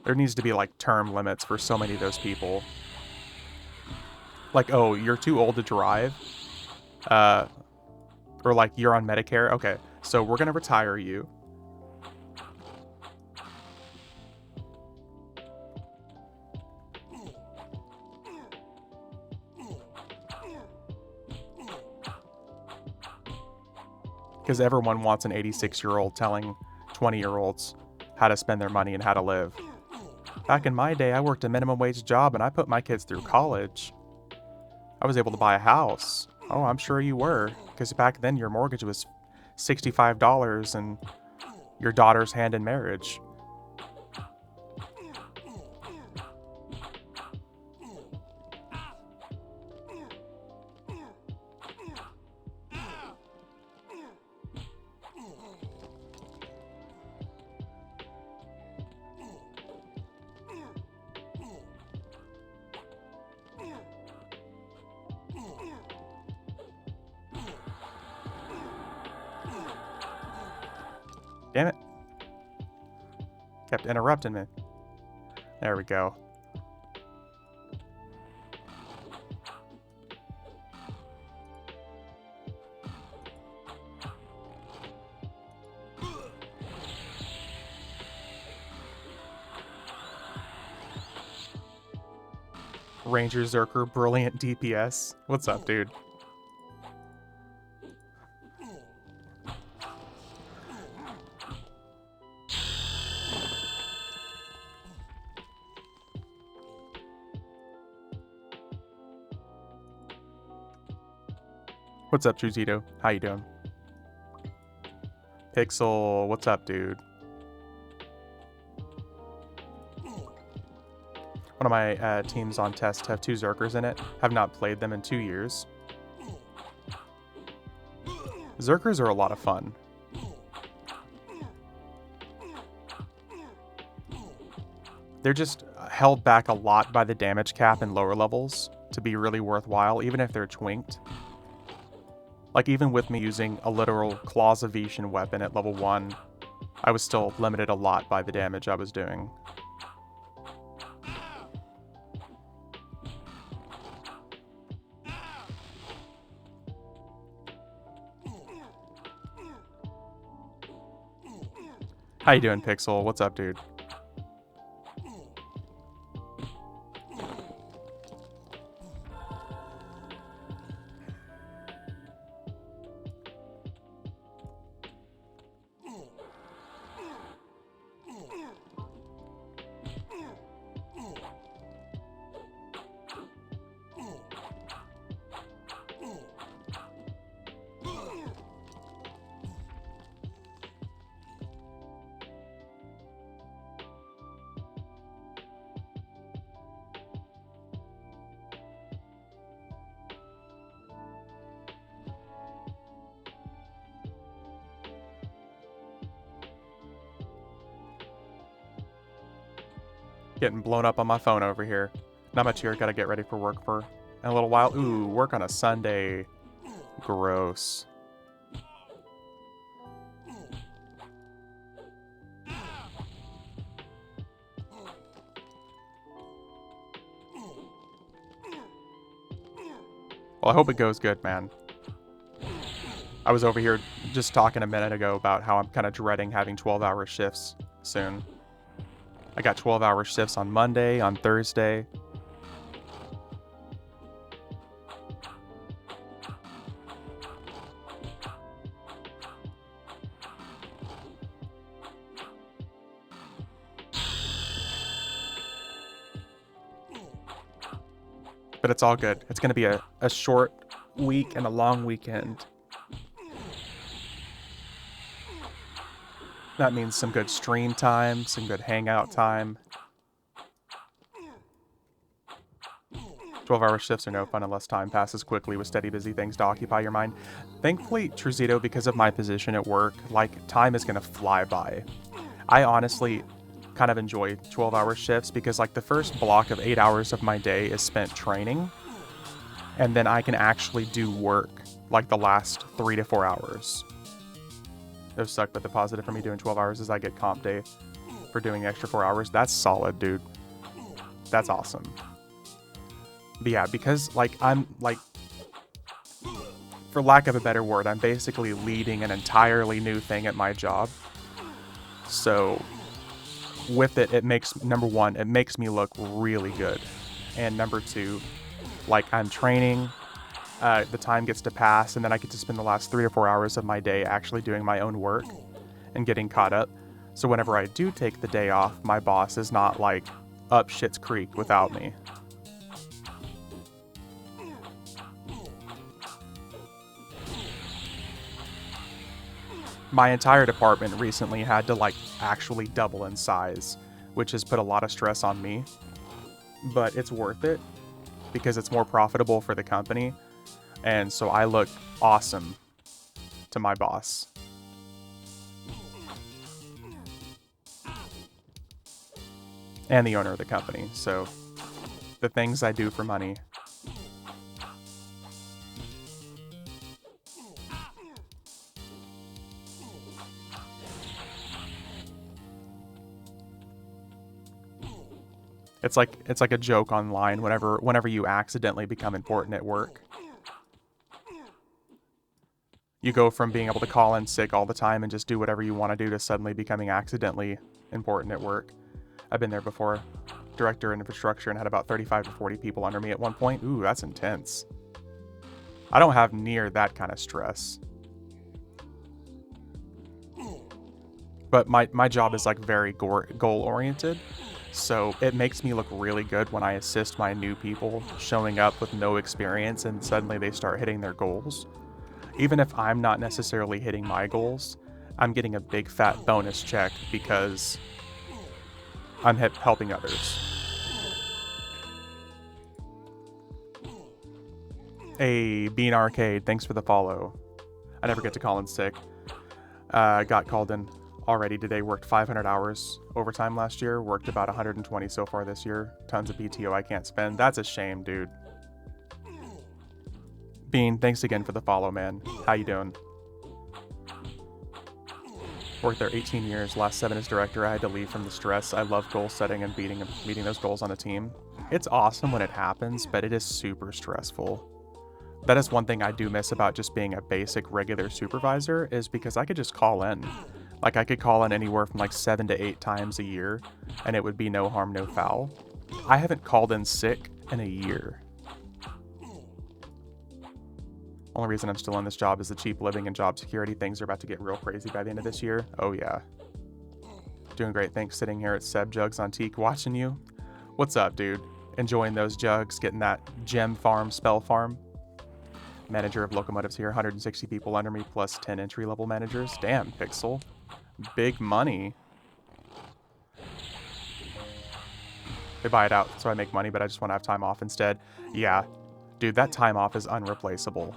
There needs to be, like, term limits for so many of those people. Like, oh, you're too old to drive? Or, like, you're on Medicare? Okay, so we're gonna retire you. Because everyone wants an 86-year-old telling 20-year-olds how to spend their money and how to live. Back in my day, I worked a minimum wage job and I put my kids through college. I was able to buy a house. Oh, I'm sure you were. Because back then your mortgage was $65 and your daughter's hand in marriage. Damn it. Kept interrupting me. There we go. Ranger Zerker, brilliant DPS. What's up, dude? What's up, Truzito? How you doing? Pixel, what's up, dude? One of my teams on test have 2 Zerkers in it. Have not played them in 2 years. Zerkers are a lot of fun. They're just held back a lot by the damage cap in lower levels to be really worthwhile, even if they're twinked. Like, even with me using a literal Claws of Vishan weapon at level 1, I was still limited a lot by the damage I was doing. How you doing, Pixel? What's up, dude? Getting blown up on my phone over here. Not much here. Gotta get ready for work for a little while. Ooh, work on a Sunday. Gross. Well, I hope it goes good, man. I was over here just talking a minute ago about how I'm kind of dreading having 12-hour shifts soon. I got 12-hour shifts on Monday, on Thursday. But it's all good. It's going to be a short week and a long weekend. That means some good stream time, some good hangout time. 12-hour shifts are no fun unless time passes quickly with steady busy things to occupy your mind. Thankfully, Truzito, because of my position at work, like, time is going to fly by. I honestly kind of enjoy 12-hour shifts because, like, the first block of 8 hours of my day is spent training. and then I can actually do work like the last 3 to 4 hours. Those suck, but the positive for me doing 12 hours is I get comp day for doing the extra 4 hours. That's solid, dude. That's awesome. But yeah, because like I'm like, for lack of a better word, I'm basically leading an entirely new thing at my job. So with it, it makes, number one, it makes me look really good. And number two, like I'm training, the time gets to pass, and then I get to spend the last 3 or 4 hours of my day actually doing my own work and getting caught up. So whenever I do take the day off, my boss is not like up shit's creek without me. My entire department recently had to like actually double in size, which has put a lot of stress on me, but it's worth it because it's more profitable for the company. And so I look awesome to my boss. And the owner of the company. So the things I do for money. It's like a joke online whenever you accidentally become important at work. You go from being able to call in sick all the time and just do whatever you want to do to suddenly becoming accidentally important at work. I've been there before. Director in infrastructure and had about 35 to 40 people under me at one point. Ooh, that's intense. I don't have near that kind of stress. But my job is like very goal-oriented. So it makes me look really good when I assist my new people showing up with no experience and suddenly they start hitting their goals. Even if I'm not necessarily hitting my goals, I'm getting a big fat bonus check because I'm helping others. Hey, Bean Arcade, thanks for the follow. I never get to call in sick. Got called in already today, worked 500 hours overtime last year, worked about 120 so far this year. Tons of PTO I can't spend. That's a shame, dude. Bean, thanks again for the follow, man. How you doing? Worked there 18 years, last 7 as director. I had to leave from the stress. I love goal setting and meeting those goals on a team. It's awesome when it happens, but it is super stressful. That is one thing I do miss about just being a basic regular supervisor, is because I could just call in. Like I could call in anywhere from like 7 to 8 times a year and it would be no harm, no foul. I haven't called in sick in a year. Only reason I'm still in this job is the cheap living and job security. Things are about to get real crazy by the end of this year. Oh yeah. Doing great, thanks. Sitting here at Seb Jugs on Teak watching you. What's up, dude? Enjoying those jugs, getting that gem farm, spell farm. Manager of locomotives here, 160 people under me plus 10 entry-level managers. Damn, Pixel. Big money. They buy it out so I make money, but I just want to have time off instead. Yeah, dude, that time off is unreplaceable.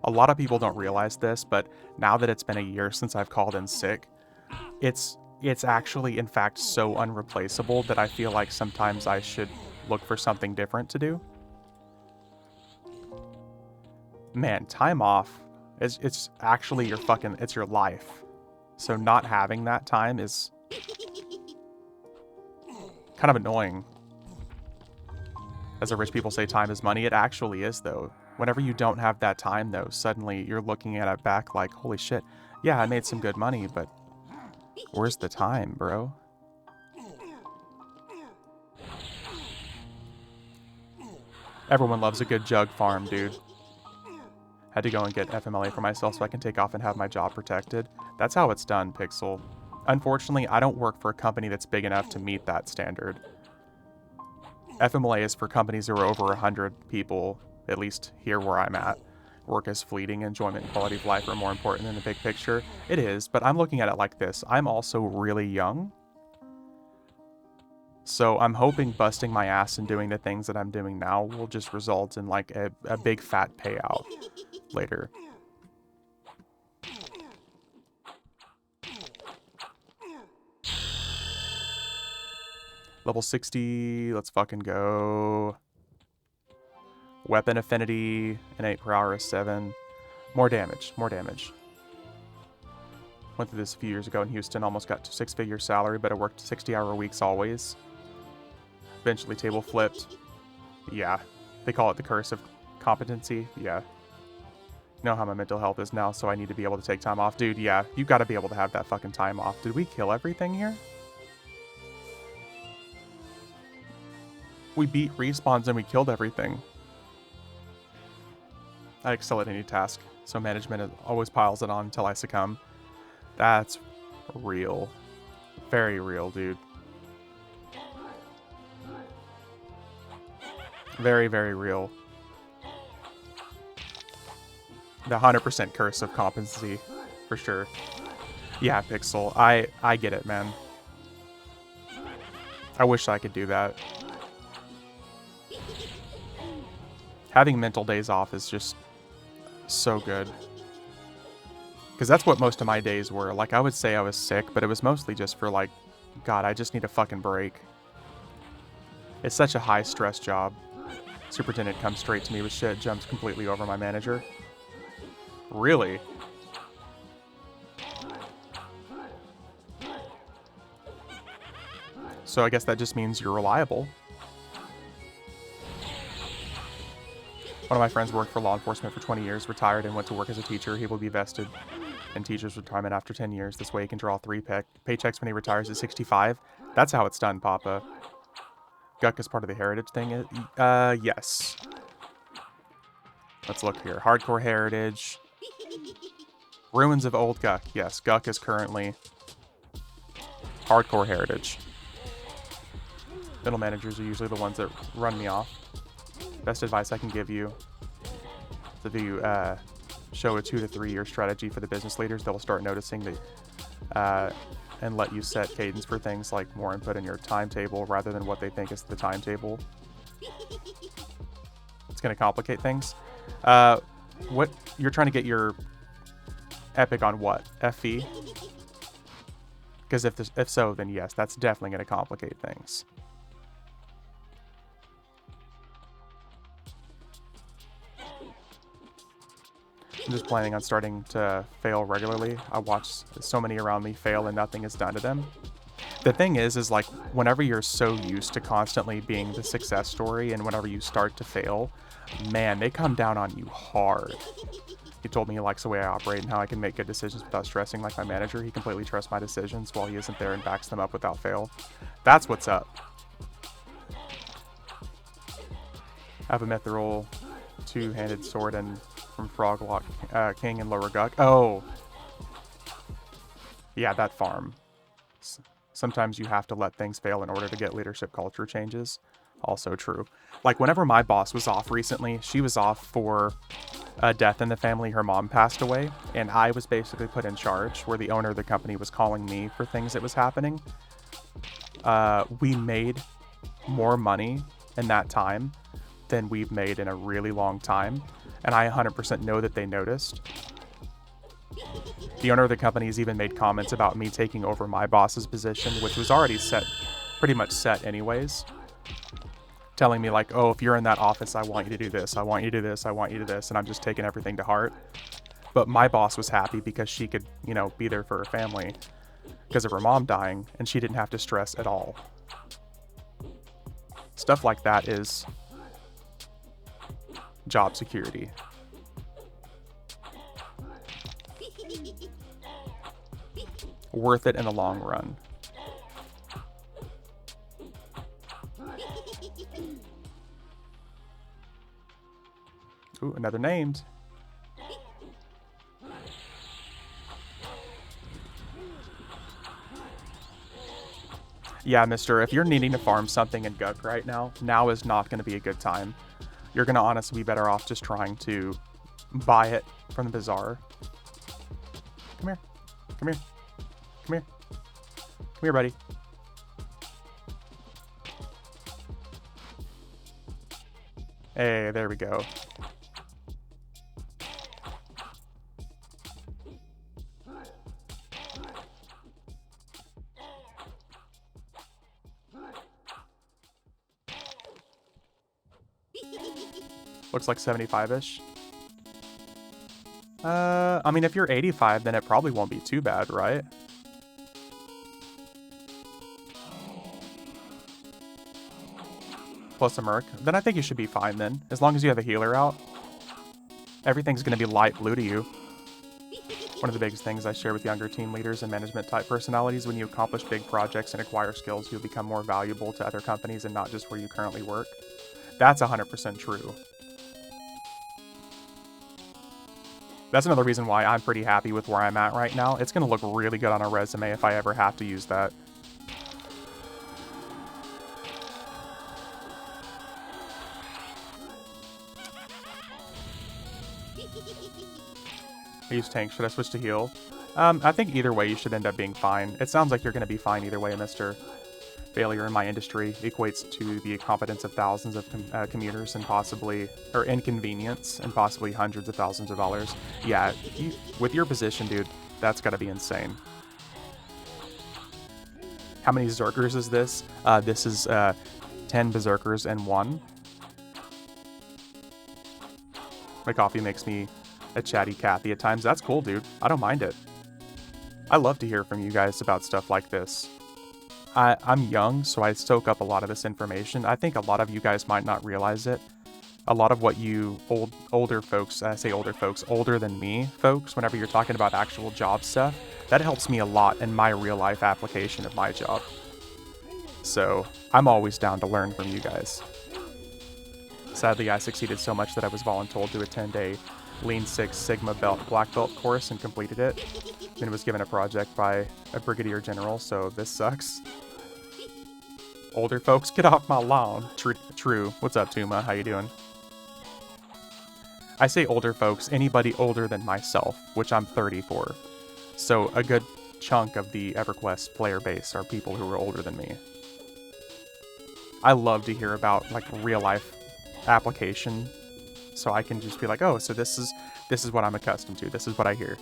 A lot of people don't realize this, but now that it's been a year since I've called in sick, it's actually, in fact, so unreplaceable that I feel like sometimes I should look for something different to do. Man, time off, it's actually it's your life. So not having that time is kind of annoying. As the rich people say, time is money. It actually is, though. Whenever you don't have that time, though, suddenly you're looking at it back like, holy shit, yeah, I made some good money, but where's the time, bro? Everyone loves a good jug farm, dude. Had to go and get FMLA for myself so I can take off and have my job protected. That's how it's done, Pixel. Unfortunately, I don't work for a company that's big enough to meet that standard. FMLA is for companies that are over 100 people, at least here where I'm at. Work is fleeting, enjoyment and quality of life are more important than the big picture. It is, but I'm looking at it like this. I'm also really young. So I'm hoping busting my ass and doing the things that I'm doing now will just result in like a big fat payout later. Level 60, let's fucking go. Weapon affinity, innate per hour is 7. More damage, more damage. Went through this a few years ago in Houston, almost got to 6-figure salary, but I worked 60-hour weeks always. Eventually table flipped. Yeah, they call it the curse of competency. Yeah. You know how my mental health is now, so I need to be able to take time off. Dude, yeah, you gotta be able to have that fucking time off. Did we kill everything here? We beat respawns and we killed everything. I excel at any task, so management always piles it on until I succumb. That's real. Very real, dude. Very, very real. The 100% curse of competency, for sure. Yeah, Pixel. I get it, man. I wish I could do that. Having mental days off is just so good. Because that's what most of my days were. Like, I would say I was sick, but it was mostly just for, like, God, I just need a fucking break. It's such a high-stress job. Superintendent comes straight to me with shit, jumps completely over my manager. Really? So I guess that just means you're reliable. One of my friends worked for law enforcement for 20 years, retired, and went to work as a teacher. He will be vested in teacher's retirement after 10 years. This way he can draw 3 paychecks when he retires at 65. That's how it's done, Papa. Guck is part of the heritage thing? Yes. Let's look here. Hardcore heritage. Ruins of old Guck. Yes, Guck is currently hardcore heritage. Middle managers are usually the ones that run me off. Best advice I can give you is if you show a 2 to 3 year strategy for the business leaders, they'll start noticing that and let you set cadence for things like more input in your timetable rather than what they think is the timetable. It's going to complicate things. What you're trying to get your epic on what? FE? Because if so, then yes, that's definitely going to complicate things. I'm just planning on starting to fail regularly. I watch so many around me fail and nothing is done to them. The thing is like, whenever you're so used to constantly being the success story and whenever you start to fail, man, they come down on you hard. He told me he likes the way I operate and how I can make good decisions without stressing like my manager. He completely trusts my decisions while he isn't there and backs them up without fail. That's what's up. I have a mithril 2-handed sword and from Froglock King and Lower Guck. Oh. Yeah, that farm. Sometimes you have to let things fail in order to get leadership culture changes. Also true. Like, whenever my boss was off recently, she was off for a death in the family. Her mom passed away, and I was basically put in charge, where the owner of the company was calling me for things that was happening. We made more money in that time than we've made in a really long time, and I 100% know that they noticed. The owner of the company has even made comments about me taking over my boss's position, which was already set, pretty much set anyways. Telling me like, oh, if you're in that office, I want you to do this, I want you to do this, I want you to do this, and I'm just taking everything to heart. But my boss was happy because she could, you know, be there for her family because of her mom dying, and she didn't have to stress at all. Stuff like that is job security. Worth it in the long run. Ooh, another named. Yeah, mister, if you're needing to farm something in Guck right now, now is not going to be a good time. You're going to honestly be better off just trying to buy it from the bazaar. Come here. Come here. Come here. Come here, buddy. Hey, there we go. Looks like 75-ish. I mean, if you're 85, then it probably won't be too bad, right? Plus a Merc. Then I think you should be fine then. As long as you have a healer out, everything's going to be light blue to you. One of the biggest things I share with younger team leaders and management type personalities: when you accomplish big projects and acquire skills, you'll become more valuable to other companies and not just where you currently work. That's 100% true. That's another reason why I'm pretty happy with where I'm at right now. It's going to look really good on a resume if I ever have to use that. I use tank. Should I switch to heal? I think either way you should end up being fine. It sounds like you're going to be fine either way, Mr. Failure in my industry equates to the incompetence of thousands of commuters and possibly, or inconvenience, and possibly hundreds of thousands of dollars. Yeah, with your position, dude, that's got to be insane. How many ZERKERs is this? This is 10 Berserkers and 1. My coffee makes me a chatty Cathy at times. That's cool, dude. I don't mind it. I love to hear from you guys about stuff like this. I'm young, so I soak up a lot of this information. I think a lot of you guys might not realize it. A lot of what you older folks, I say older folks, older than me folks, whenever you're talking about actual job stuff, that helps me a lot in my real life application of my job. So I'm always down to learn from you guys. Sadly, I succeeded so much that I was voluntold to attend a Lean Six Sigma Black Belt course and completed it. Then was given a project by a brigadier general, so this sucks. Older folks, get off my lawn. True. What's up, Tuma? How you doing? I say older folks, anybody older than myself, which I'm 34. So a good chunk of the EverQuest player base are people who are older than me. I love to hear about like real life application, so I can just be like, oh, so this is what I'm accustomed to. This is what I hear.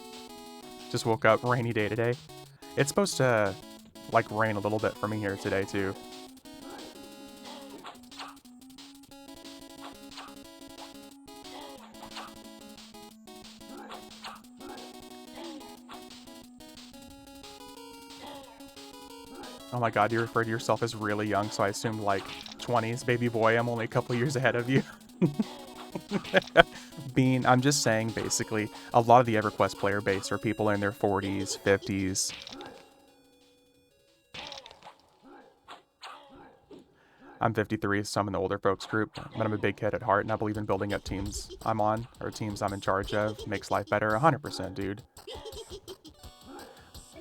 Just woke up, rainy day today. It's supposed to like rain a little bit for me here today too. Oh my god, you referred to yourself as really young, so I assumed like 20s. Baby boy, I'm only a couple years ahead of you. Bean, I'm just saying, basically, a lot of the EverQuest player base are people in their 40s, 50s. I'm 53, so I'm in the older folks group, but I'm a big kid at heart, and I believe in building up teams I'm on, or teams I'm in charge of. Makes life better, 100%, dude.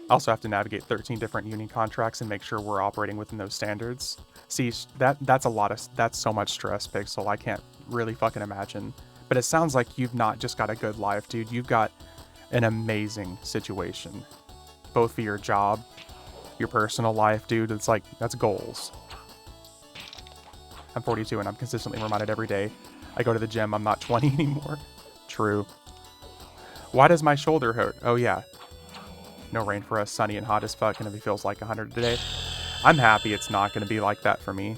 I also have to navigate 13 different union contracts and make sure we're operating within those standards. See, that's so much stress, Pixel. I can't really fucking imagine. But it sounds like you've not just got a good life, dude. You've got an amazing situation. Both for your job, your personal life, dude. It's like, that's goals. I'm 42 and I'm consistently reminded every day I go to the gym I'm not 20 anymore. True. Why does my shoulder hurt? Oh yeah. No rain for us, sunny and hot as fuck, and if it feels like 100 today. I'm happy it's not going to be like that for me.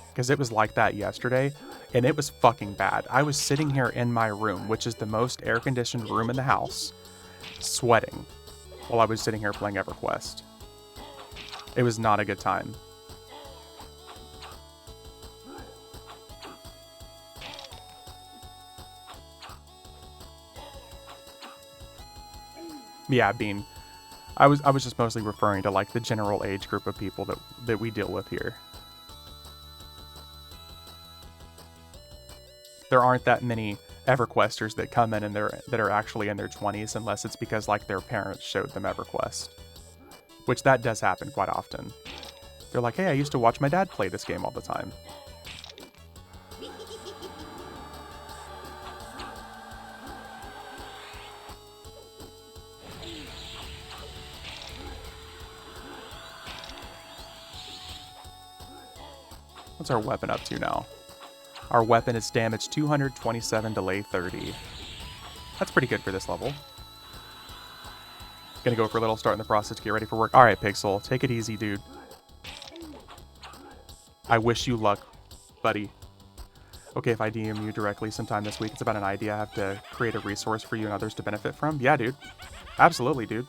Because it was like that yesterday, and it was fucking bad. I was sitting here in my room, which is the most air-conditioned room in the house, sweating, while I was sitting here playing EverQuest. It was not a good time. Yeah, Bean. I was just mostly referring to like the general age group of people that we deal with here. There aren't that many EverQuesters that come in and that are actually in their 20s, unless it's because like their parents showed them EverQuest, which that does happen quite often. They're like, hey, I used to watch my dad play this game all the time. What's our weapon up to now? Our weapon is damage 227, delay 30. That's pretty good for this level. Gonna go for a little start in the process to get ready for work. Alright, Pixel, take it easy, dude. I wish you luck, buddy. Okay, if I DM you directly sometime this week, it's about an idea I have to create a resource for you and others to benefit from. Yeah, dude. Absolutely, dude.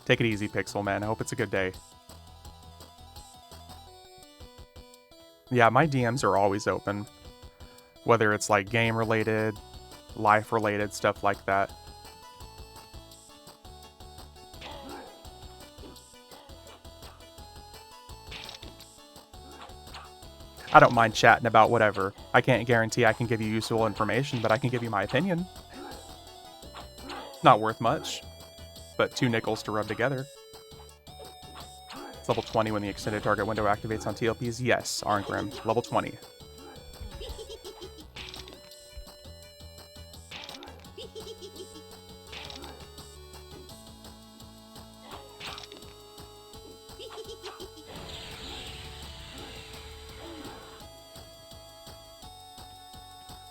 Take it easy, Pixel, man. I hope it's a good day. Yeah, my DMs are always open. Whether it's like game-related, life-related, stuff like that. I don't mind chatting about whatever. I can't guarantee I can give you useful information, but I can give you my opinion. Not worth much, but 2 nickels to rub together. It's level 20 when the extended target window activates on TLPs. Yes, Arngrim, level 20.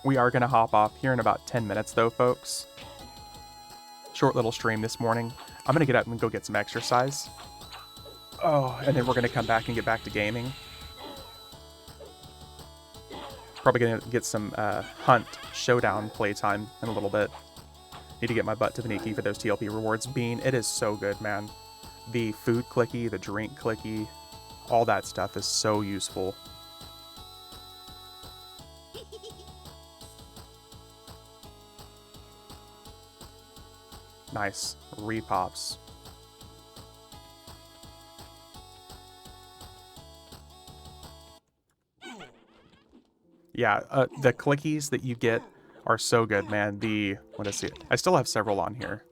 We are going to hop off here in about 10 minutes, though, folks. Short little stream this morning. I'm going to get up and go get some exercise. Oh, and then we're going to come back and get back to gaming. Probably going to get some Hunt Showdown playtime in a little bit. Need to get my butt to Vaniki for those TLP rewards. Bean, it is so good, man. The food clicky, the drink clicky, all that stuff is so useful. Nice. Repops. Yeah, the clickies that you get are so good, man. What is it? I still have several on here.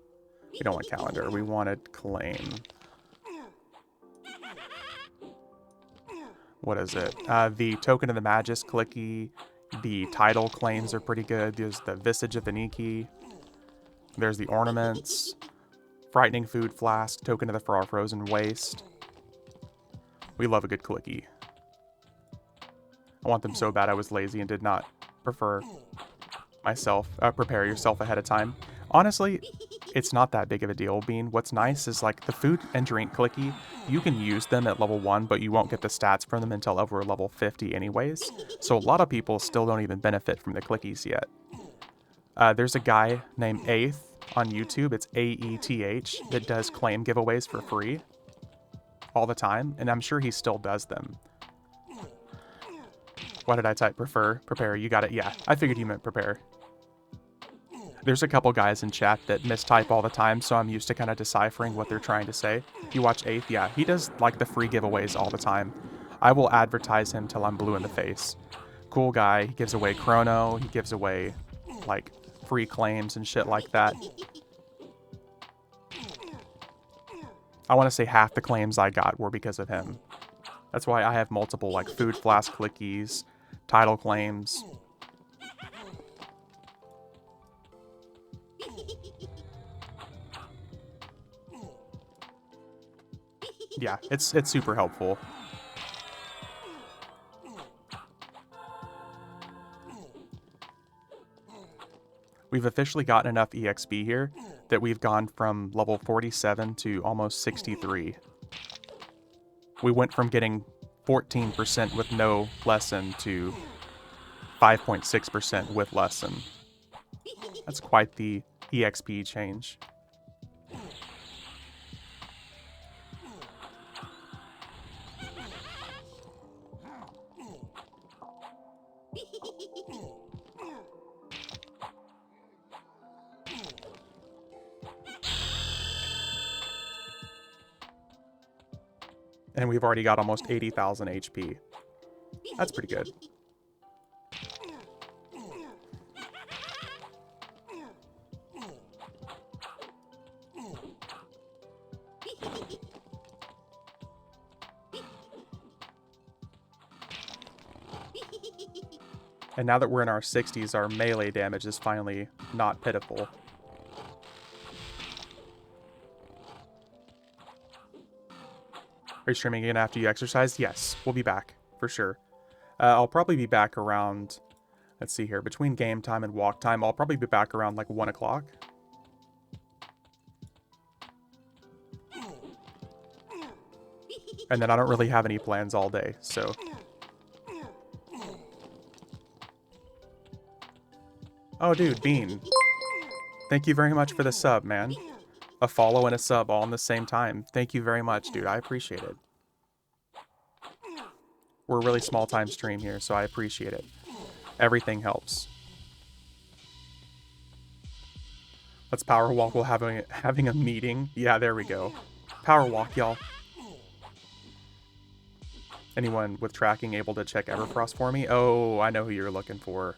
We don't want calendar. We wanted claim. What is it? The Token of the Magus clicky. The title claims are pretty good. There's the Visage of Vaniki. There's the ornaments. Frightening Food Flask. Token of the Frozen Waste. We love a good clicky. I want them so bad I was lazy and did not prepare yourself ahead of time. Honestly, it's not that big of a deal, Bean. What's nice is like the food and drink clicky, you can use them at level 1, but you won't get the stats from them until over level 50 anyways. So a lot of people still don't even benefit from the clickies yet. There's a guy named Aeth on YouTube, it's A-E-T-H, that does claim giveaways for free all the time, and I'm sure he still does them. Why did I type prefer? Prepare, you got it. Yeah, I figured you meant prepare. There's a couple guys in chat that mistype all the time, so I'm used to kind of deciphering what they're trying to say. You watch Aeth? Yeah, he does like the free giveaways all the time. I will advertise him till I'm blue in the face. Cool guy, he gives away Chrono, he gives away like free claims and shit like that. I want to say half the claims I got were because of him. That's why I have multiple like food flask clickies, title claims. Yeah, it's super helpful. We've officially gotten enough EXP here that we've gone from level 47 to almost 63. We went from getting 14% with no lesson to 5.6% with lesson. That's quite the EXP change. And we've already got almost 80,000 HP. That's pretty good. And now that we're in our 60s, our melee damage is finally not pitiful. Are you streaming again after you exercise? Yes, we'll be back, for sure. I'll probably be back around, let's see here, between game time and walk time, I'll probably be back around like 1 o'clock. And then I don't really have any plans all day, so... Oh, dude, Bean. Thank you very much for the sub, man. A follow and a sub all in the same time. Thank you very much, dude. I appreciate it. We're a really small time stream here, so I appreciate it. Everything helps. Let's power walk while having a meeting. Yeah, there we go. Power walk, y'all. Anyone with tracking able to check Everfrost for me? Oh, I know who you're looking for.